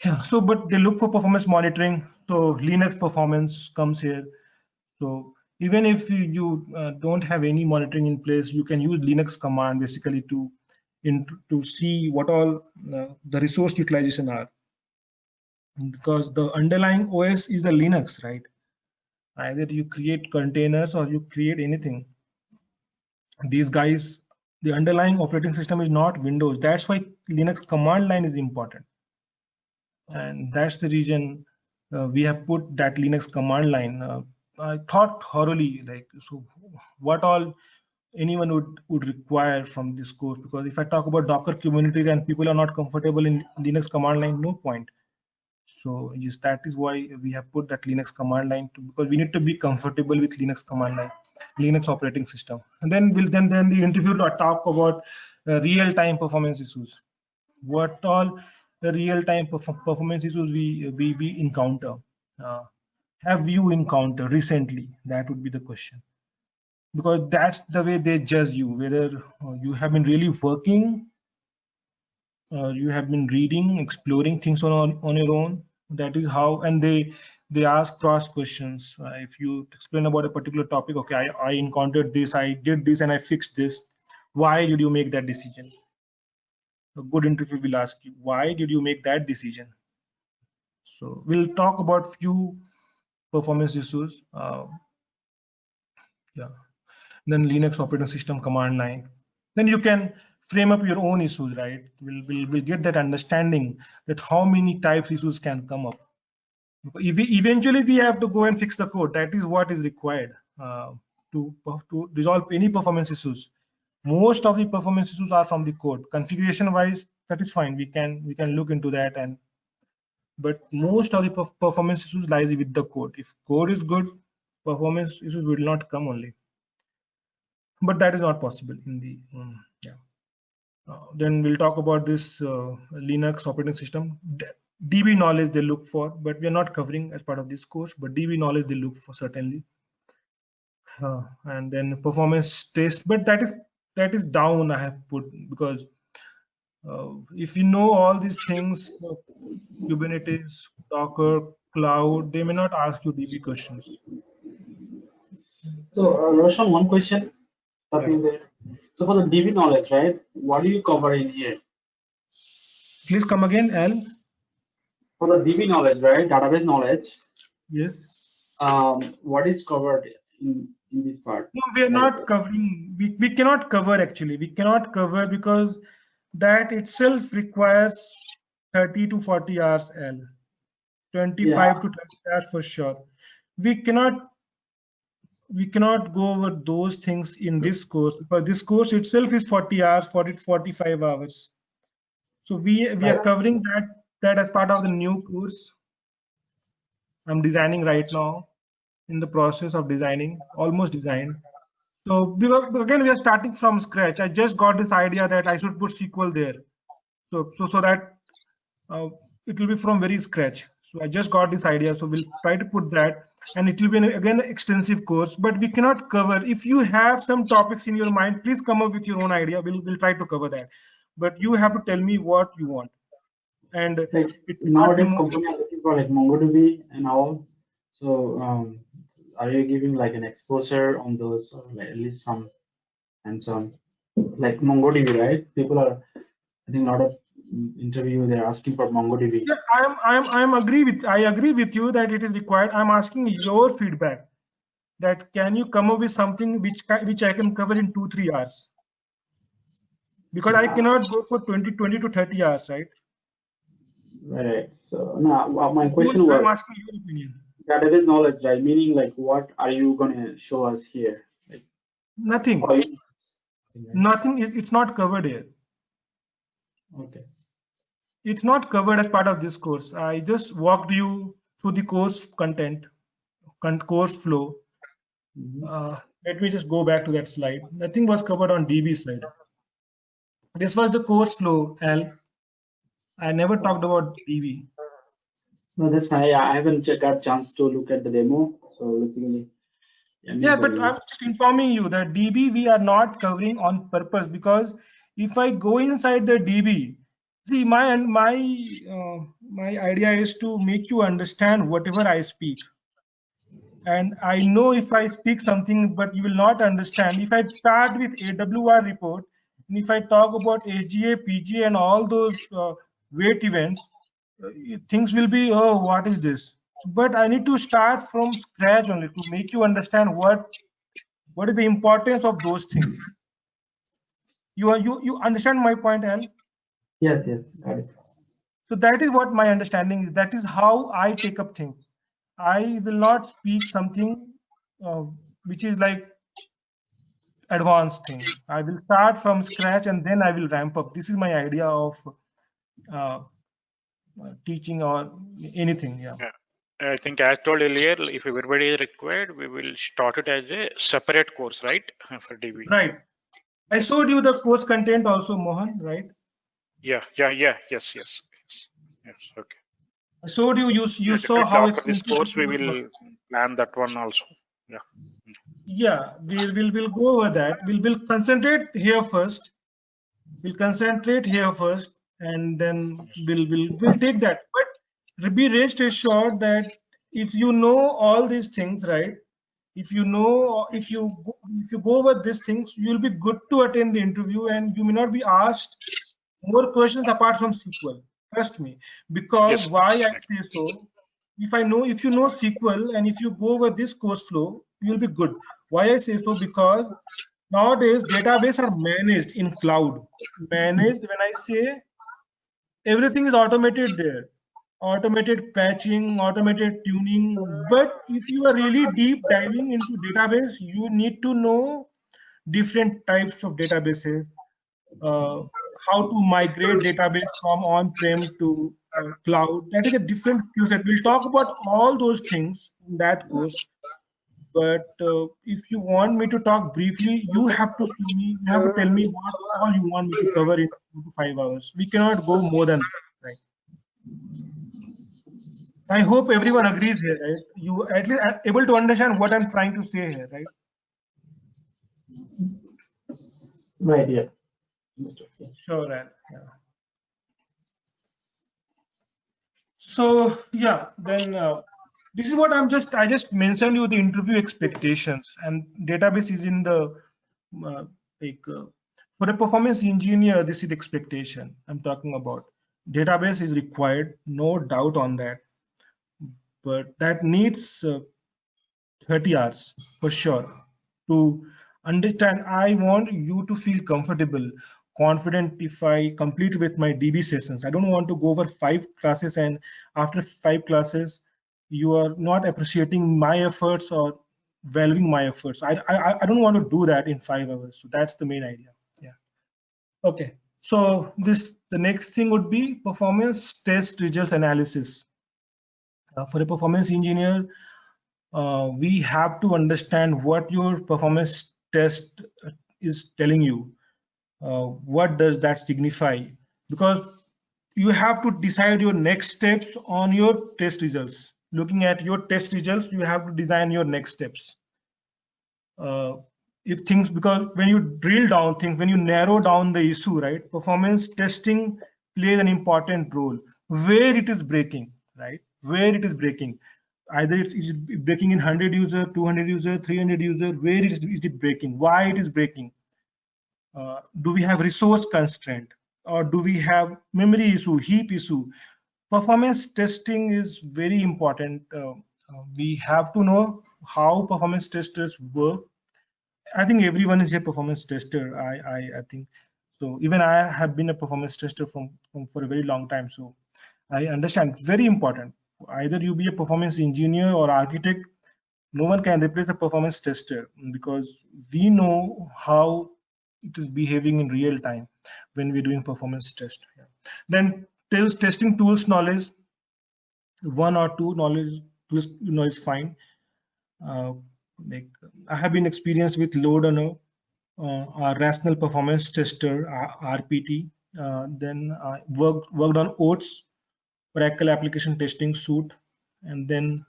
Yeah, so but they look for performance monitoring. So Linux performance comes here. So even if you don't have any monitoring in place, you can use Linux command basically to see what all the resource utilization are, because the underlying OS is the Linux, right? Either you create containers or you create anything. These guys, the underlying operating system is not Windows. That's why Linux command line is important. And that's the reason we have put that Linux command line. I thought thoroughly, like, so what all anyone would require from this course, because if I talk about Docker Kubernetes and people are not comfortable in Linux command line, no point. So yes, that is why we have put that Linux command line because we need to be comfortable with Linux command line, Linux operating system. And then then the interview will talk about real-time performance issues. What all the real-time performance issues we encounter. Have you encountered recently? That would be the question, because that's the way they judge you, whether you have been really working, you have been reading, exploring things on your own. That is how, and they ask cross questions. If you explain about a particular topic, okay, I encountered this, I did this, and I fixed this. Why did you make that decision? A good interview will ask you, why did you make that decision? So we'll talk about few performance issues. Yeah. Then Linux operating system command line. Then you can frame up your own issues, right? We'll get that understanding that how many types issues can come up. If eventually we have to go and fix the code, that is what is required to resolve any performance issues. Most of the performance issues are from the code. Configuration wise, that is fine. We can look into that and but most of the performance issues lies with the code. If code is good, performance issues will not come only. But that is not possible in the then we'll talk about this Linux operating system. DB knowledge they look for, but we are not covering as part of this course. But DB knowledge they look for certainly, and then performance test. But that is down. I have put because if you know all these things, Kubernetes, Docker, cloud, they may not ask you DB questions. So Roshan, one question. There. So for the DB knowledge, right? What do you cover in here? Please come again, Al. For the DB knowledge, right? Database knowledge. Yes. What is covered in this part? No, we are not covering. We cannot cover actually. We cannot cover because that itself requires 30 to 40 hours, L. 25 to 30 hours for sure. We cannot go over those things in this course because this course itself is 40 hours, 40 to 45 hours. So we are covering that as part of the new course I'm designing right now, in the process of designing, almost designed. So again, we are starting from scratch. I just got this idea that I should put SQL there. So that it will be from very scratch. So I just got this idea. So we'll try to put that, and it will be again an extensive course. But we cannot cover. If you have some topics in your mind, please come up with your own idea. We'll try to cover that. But you have to tell me what you want. And nowadays, companies are looking for like MongoDB and all. So are you giving like an exposure on those, or like at least some hands-on, like MongoDB, right? People are, I think, a lot of interview they're asking for MongoDB. Yeah, I agree with you that it is required. I'm asking your feedback. That can you come up with something which I can cover in 2-3 hours? Because I cannot go for 20 to 30 hours, right? Right. So now my question was, I'm asking your opinion. Database knowledge, right? Meaning like, what are you gonna show us here? Like, nothing. Nothing. It's not covered here. Okay. It's not covered as part of this course. I just walked you through the course content, course flow. Let me just go back to that slide. Nothing was covered on DB slide. This was the course flow, Al. I never talked about DB. No, that's fine. I haven't got a chance to look at the demo. So basically, yeah, but I'm just informing you that DB we are not covering on purpose, because if I go inside the DB, see, my idea is to make you understand whatever I speak. And I know if I speak something, but you will not understand. If I start with AWR report, and if I talk about SGA, PGA, and all those weight events, things will be, oh, what is this? But I need to start from scratch only to make you understand what is the importance of those things. You understand my point, Al? Yes, got it. So that is what my understanding is. That is how I take up things. I will not speak something which is like advanced thing. I will start from scratch and then I will ramp up. This is my idea of teaching or anything. Yeah. I think as told earlier, if everybody is required, we will start it as a separate course, right? For DB. Right. I showed you the course content also, Mohan, right? Yes. Okay. I showed you. You saw how after this course we will plan that one also. Yeah. Yeah, we'll go over that. We'll concentrate here first. We'll concentrate here first, and then we'll take that. But be rest assured that if you know all these things, right? If you go over these things, you'll be good to attend the interview, and you may not be asked more questions apart from SQL. Trust me, because why I say so. If you know SQL and if you go over this course flow, you'll be good. Why I say so? Because nowadays databases are managed in cloud. Managed, when I say everything is automated there. Automated patching, automated tuning. But if you are really deep diving into database, you need to know different types of databases, how to migrate database from on-prem to cloud. That is a different skill set. We'll talk about all those things in that course. But if you want me to talk briefly, you have to show me, you have to tell me what all you want me to cover in 2 to 5 hours. We cannot go more than that, right? I hope everyone agrees here, right? You at least are able to understand what I'm trying to say here, right? Right, yeah. Sure, Al. Yeah. So yeah, then this is what I just mentioned you the interview expectations, and database is in the for a performance engineer, this is the expectation I'm talking about. Database is required, no doubt on that, but that needs 30 hours for sure to understand. I want you to feel comfortable, confident if I complete with my DB sessions. I don't want to go over 5 classes and after 5 classes you are not appreciating my efforts or valuing my efforts. I don't want to do that in 5 hours. So that's the main idea. Yeah. Okay. So the next thing would be performance test results analysis. For a performance engineer, we have to understand what your performance test is telling you. What does that signify? Because you have to decide your next steps on your test results. Looking at your test results, you have to design your next steps. If things, because when you drill down things, when you narrow down the issue, right, performance testing plays an important role. Where it is breaking, right? Where it is breaking. Either it's breaking in 100 user, 200 user, 300 user. Where is it breaking? Why it is breaking? Do we have resource constraint, or do we have memory issue, heap issue? Performance testing is very important. We have to know how performance testers work. I think everyone is a performance tester. I think so. Even I have been a performance tester for a very long time. So I understand, very important. Either you be a performance engineer or architect, no one can replace a performance tester, because we know how it is behaving in real time when we're doing performance test. Yeah. Then testing tools knowledge, 1 or 2 knowledge tools is fine. Like I have been experienced with load runner, our rational performance tester, RPT. Then worked on OATS, Oracle application testing suite, and then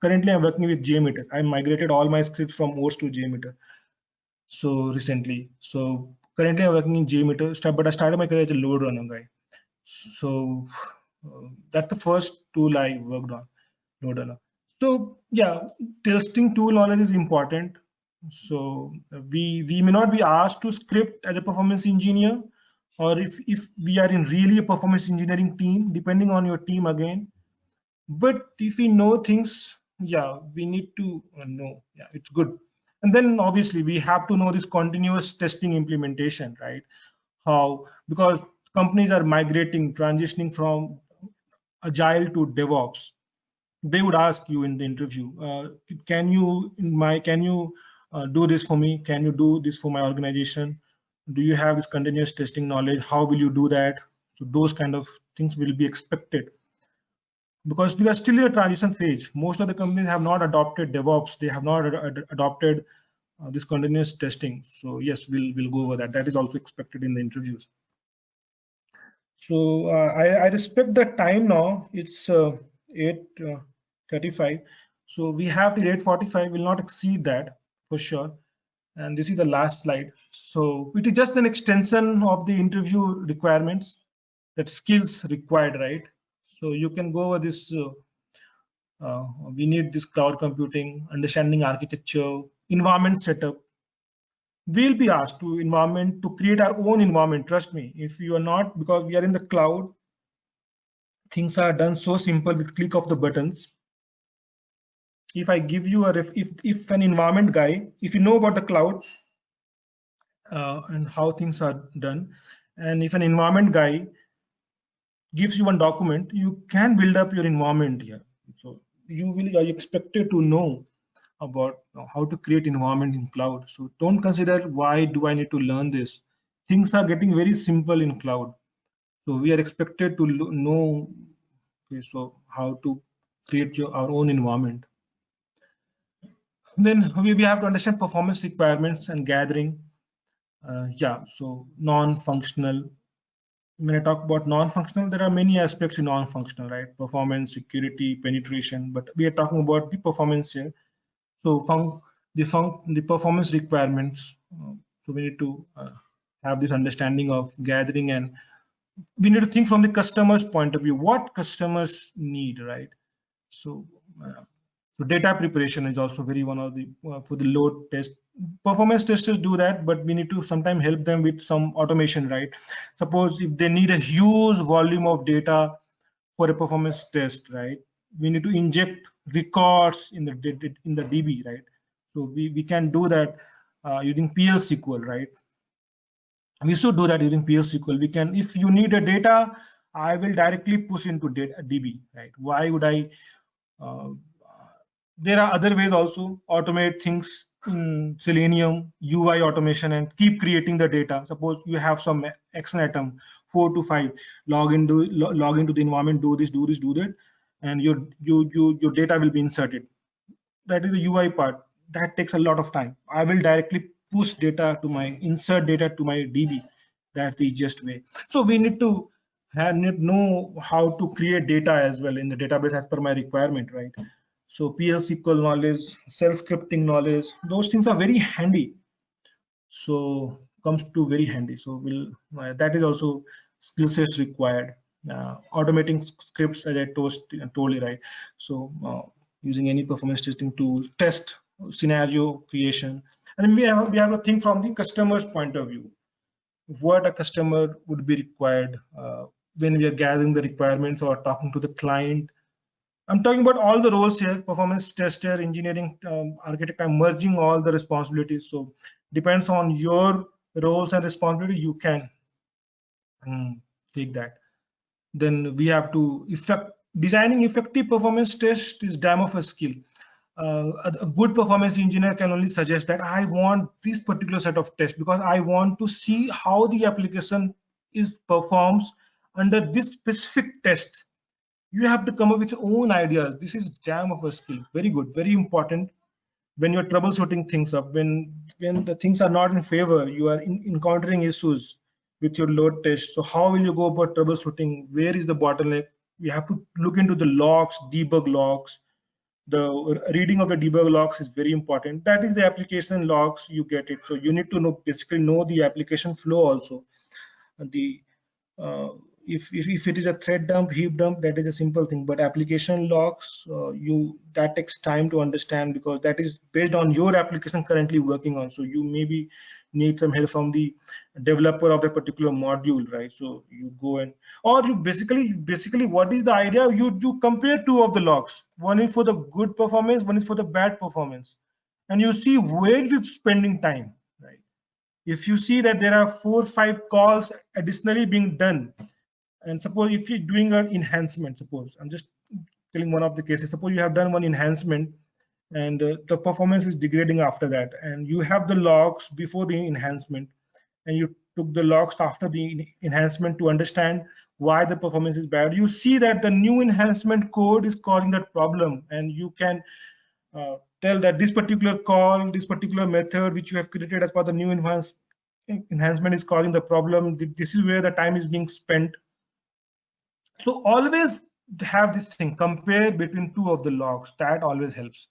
currently I'm working with JMeter. I migrated all my scripts from OATS to JMeter. So recently, so currently I'm working in JMeter, but I started my career as a load runner guy. So that's the first tool I worked on, load runner. So yeah, testing tool knowledge is important. So we may not be asked to script as a performance engineer, or if we are in really a performance engineering team, depending on your team again. But if we know things, yeah, we need to know. Yeah, it's good. And then obviously we have to know this continuous testing implementation, right? How, because companies are migrating, transitioning from agile to DevOps. They would ask you in the interview, can you do this for me? Can you do this for my organization? Do you have this continuous testing knowledge? How will you do that? So those kind of things will be expected, because we are still in a transition phase. Most of the companies have not adopted DevOps. They have not adopted this continuous testing. So yes, we'll go over that. That is also expected in the interviews. So I respect the time now. It's 8:35. So we have the 8:45. Will not exceed that for sure. And this is the last slide. So it is just an extension of the interview requirements, that skills required, right? So you can go over this. We need this cloud computing, understanding architecture, environment setup. We'll be asked to create our own environment. Trust me, if you are not, because we are in the cloud, things are done so simple with click of the buttons. If I give you if an environment guy, if you know about the cloud and how things are done, and if an environment guy gives you one document, you can build up your environment here. So you are expected to know about how to create environment in cloud. So don't consider, why do I need to learn this? things are getting very simple in cloud. So we are expected to know, okay, so how to create our own environment. Then we have to understand performance requirements and gathering. Yeah, so non-functional. When I talk about non-functional, there are many aspects in non-functional, right? Performance, security, penetration, but we are talking about the performance here. So the performance requirements. So we need to have this understanding of gathering, and we need to think from the customer's point of view, what customers need, right? So so data preparation is also very one of the for the load test. Performance testers do that, but we need to sometimes help them with some automation, right? Suppose if they need a huge volume of data for a performance test, right? We need to inject records in the DB, right? So we can do that using PL SQL, right? We should do that using PL SQL. We can, if you need a data, I will directly push into DB, right? Why would I? There are other ways also, automate things in Selenium, UI automation, and keep creating the data. Suppose you have some action item 4 to 5, log into the environment, do this, do that, and your data will be inserted. That is the UI part. That takes a lot of time. I will directly push data to insert data to my DB. That's the easiest way. So we need to know how to create data as well in the database as per my requirement, right? So PL SQL knowledge, self-scripting knowledge, those things are very handy. So comes to very handy. So that is also skill sets required. Automating scripts, as I told you, right? So using any performance testing tool, test scenario creation, and then we have to think from the customer's point of view. What a customer would be required when we are gathering the requirements or talking to the client. I'm talking about all the roles here: performance tester, engineering, architect. I'm merging all the responsibilities. So depends on your roles and responsibility, you can take that. Then we have to designing effective performance test is damn of a skill. A good performance engineer can only suggest that I want this particular set of tests because I want to see how the application performs under this specific test. You have to come up with your own ideas. This is damn of a skill. Very good, very important. When you're troubleshooting things up, when the things are not in favor, you are encountering issues with your load test. So how will you go about troubleshooting? Where is the bottleneck? You have to look into the logs, debug logs. The reading of the debug logs is very important. That is the application logs, you get it. So you need to basically know the application flow also. The if it is a thread dump, heap dump, that is a simple thing, but application logs, that takes time to understand because that is based on your application currently working on. So you maybe need some help from the developer of a particular module, right? So you go and, or you basically what is the idea? You compare two of the logs. One is for the good performance, one is for the bad performance, and you see where it is spending time, right? If you see that there are 4 or 5 calls additionally being done, and suppose if you're doing an enhancement, suppose I'm just telling one of the cases, suppose you have done one enhancement and the performance is degrading after that, and you have the logs before the enhancement and you took the logs after the enhancement to understand why the performance is bad, you see that the new enhancement code is causing that problem, and you can tell that this particular call, this particular method which you have created as part of the new enhancement is causing the problem. This is where the time is being spent. So always have this thing, compare between two of the logs. That always helps.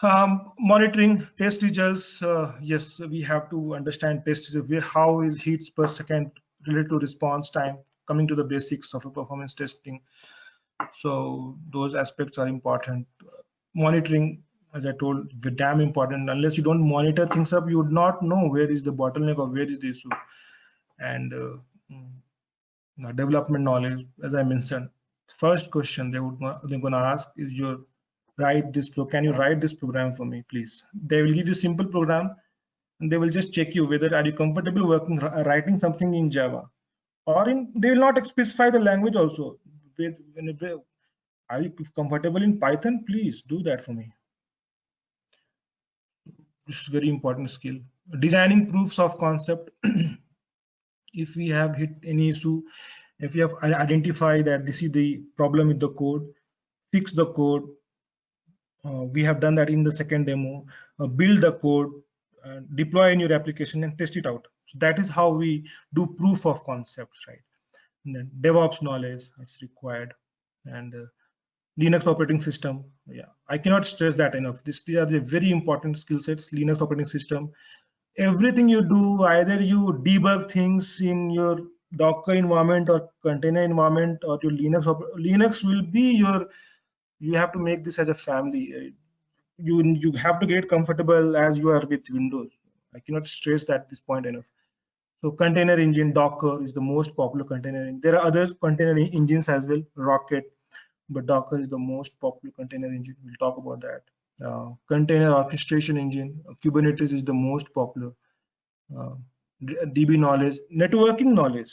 Monitoring test results. Yes, we have to understand test results. How is hits per second related to response time, coming to the basics of a performance testing. So those aspects are important. Monitoring, as I told, damn important. Unless you don't monitor things up, you would not know where is the bottleneck or where is the issue. And development knowledge, as I mentioned, first question they're going to ask is can you write this program for me, please? They will give you simple program and they will just check you whether are you comfortable writing something in Java, or they will not specify the language also. Are you comfortable in Python? Please do that for me. is very important skill. Designing proofs of concept. If we have hit any issue, if we have identified that this is the problem with the code, fix the code. We have done that in the second demo. Build the code, deploy in your application and test it out. So that is how we do proof of concepts, right? And then DevOps knowledge is required, and Linux operating system. Yeah, I cannot stress that enough. These are the very important skill sets. Linux operating system. Everything you do, either you debug things in your Docker environment or container environment or your Linux will be your. You have to make this as a family. You have to get comfortable as you are with Windows. I cannot stress that this point enough. So container engine, Docker is the most popular container engine. There are other container engines as well, Rocket, but Docker is the most popular container engine. We'll talk about that. Container orchestration engine, Kubernetes is the most popular. DB knowledge, networking knowledge.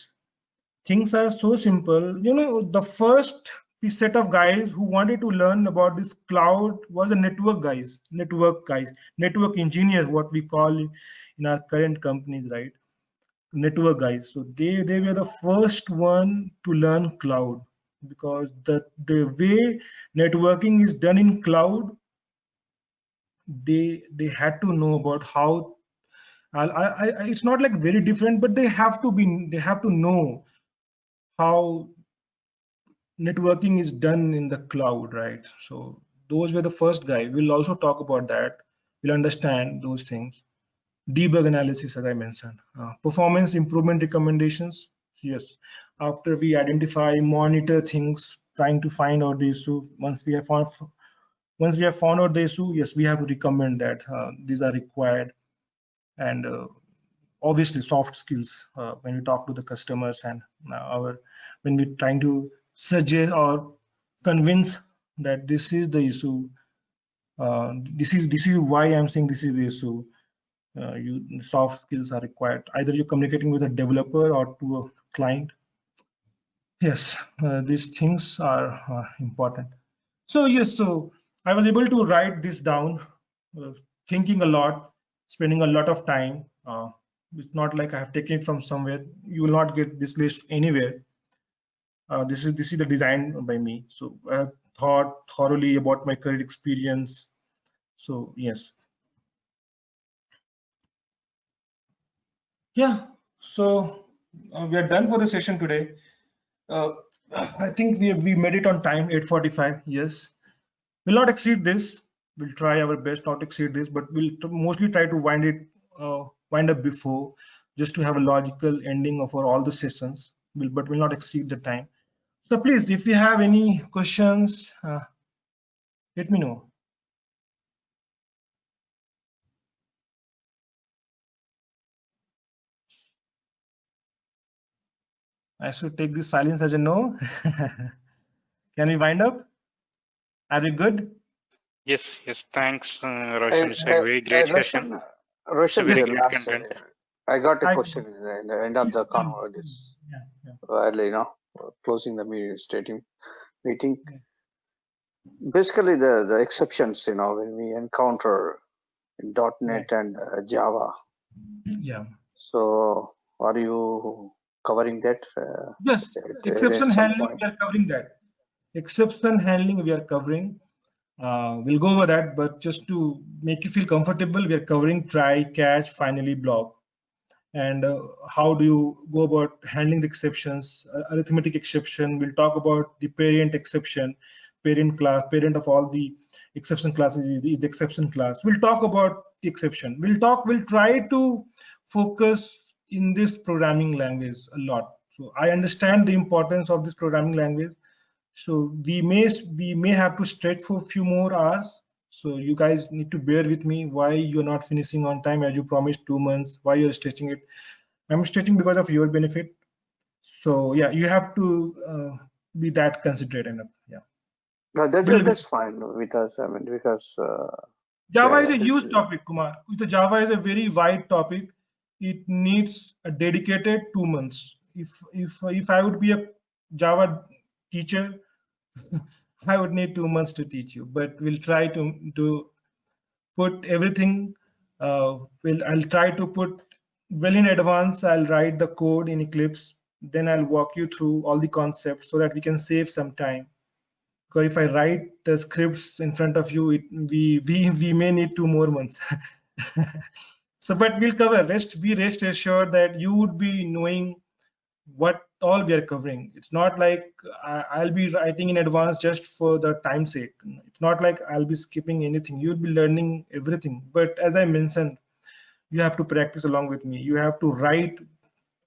Things are so simple. You know, the first set of guys who wanted to learn about this cloud was the network guys, network engineers, what we call in our current companies, right? Network guys. So they were the first one to learn cloud, because the way networking is done in cloud, they had to know about how. It's not like very different, but they have to know how networking is done in the cloud, right? So those were the first guy. We'll also talk about that. We'll understand those things. Debug analysis, as I mentioned. Performance improvement recommendations. Yes, after we identify, monitor things, trying to find out the issue. Once we have found out the issue, yes, we have to recommend that these are required. And obviously soft skills when we talk to the customers and when we're trying to suggest or convince that this is the issue, this is why I'm saying this is the issue. Soft skills are required. Either you're communicating with a developer or to a client. Yes, these things are important. So yes, so I was able to write this down, thinking a lot, spending a lot of time. It's not like I have taken it from somewhere. You will not get this list anywhere. This is the design by me. So I have thought thoroughly about my career experience. So yes. Yeah. So we are done for the session today. I think we made it on time, 8:45. Yes. We'll not exceed this. We'll try our best not to exceed this, but we'll mostly try to wind up before, just to have a logical ending for all the sessions. But we'll not exceed the time. So please, if you have any questions, let me know. I should take this silence as a no. Can we wind up? Are we good? Yes, thanks, Roshan. It's a very great session. Roshan, Very yes, great last, content. I got a question in the end of the Yeah. closing the meeting. Basically, the exceptions, when we encounter in .NET and Java. Yeah. So, are you covering that? Yes, exception handling, we are covering that. Exception handling, we are covering. We'll go over that, but just to make you feel comfortable, we are covering try, catch, finally block. And how do you go about handling the exceptions, arithmetic exception. We'll talk about the parent exception, parent class, parent of all the exception classes is the exception class. We'll talk about the exception. We'll try to focus in this programming language a lot. So I understand the importance of this programming language. So we may have to stretch for a few more hours. So you guys need to bear with me why you're not finishing on time as you promised 2 months, why you're stretching it. I'm stretching because of your benefit. So yeah, you have to be that considerate enough. Yeah. No, that's fine with us. I mean, because Java is a huge topic, Kumar. The Java is a very wide topic. It needs a dedicated 2 months. If I would be a Java teacher, I would need 2 months to teach you, but we'll try to put everything I'll try to put well in advance. I'll write the code in Eclipse. Then I'll walk you through all the concepts so that we can save some time. Because if I write the scripts in front of you, we may need 2 more months. So, but we'll cover. Be rest assured that you would be knowing what all we are covering. It's not like I'll be writing in advance just for the time's sake. It's not like I'll be skipping anything. You'll be learning everything. But as I mentioned, you have to practice along with me. You have to write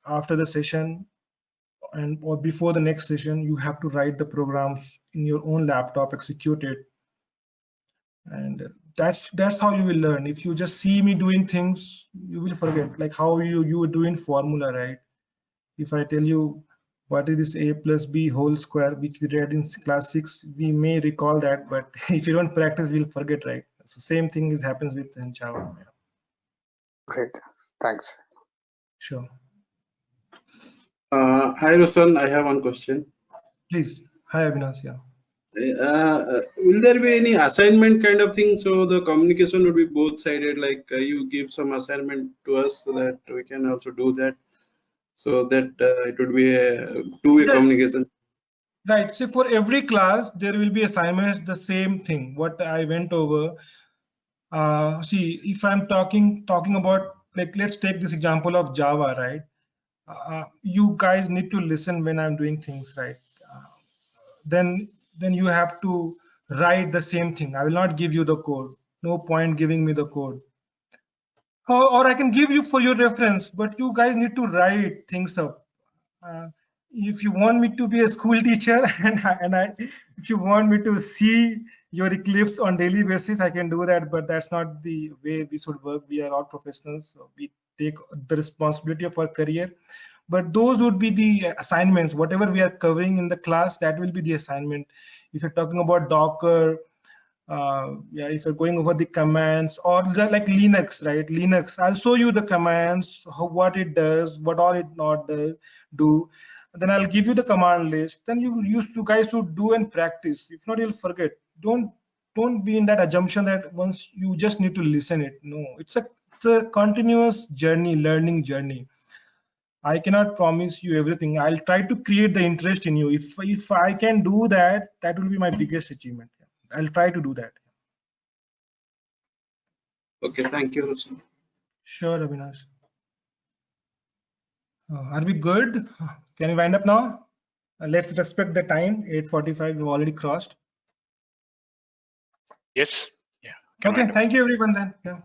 after the session or before the next session. You have to write the programs in your own laptop, execute it, and that's how you will learn. If you just see me doing things, you will forget, like how you do in formula, right? If I tell you what is this a plus b whole square, which we read in class 6, we may recall that, but if you don't practice, we'll forget, right? So same thing happens with Java. Great, thanks. Sure. Hi, Roshan. I have one question. Please. Hi, Avinash. Yeah. Will there be any assignment kind of thing, so the communication would be both sided, like you give some assignment to us so that we can also do that, so that it would be a two-way communication? Right. So for every class, there will be assignments, the same thing, what I went over. See, if I'm talking about, like, let's take this example of Java, right? You guys need to listen when I'm doing things, right? Then you have to write the same thing. I will not give you the code. No point giving me the code. Or I can give you for your reference, but you guys need to write things up. If you want me to be a school teacher if you want me to see your Eclipse on daily basis, I can do that, but that's not the way we should work. We are all professionals, so we take the responsibility of our career. But those would be the assignments. Whatever we are covering in the class, that will be the assignment. If you're talking about Docker, yeah, if you're going over the commands, or like Linux, right? Linux, I'll show you the commands, what it does, what all it not do. Then I'll give you the command list. Then you guys should do and practice. If not, you'll forget. Don't be in that assumption that once you just need to listen it. No, it's a continuous journey, learning journey. I cannot promise you everything. I'll try to create the interest in you. If I can do that, that will be my biggest achievement. I'll try to do that. Okay, thank you, Roshan. Sure, Avinash. Are we good? Can we wind up now? Let's respect the time. 8:45. We've already crossed. Yes. Yeah. Okay. Thank you, everyone. Then. Yeah.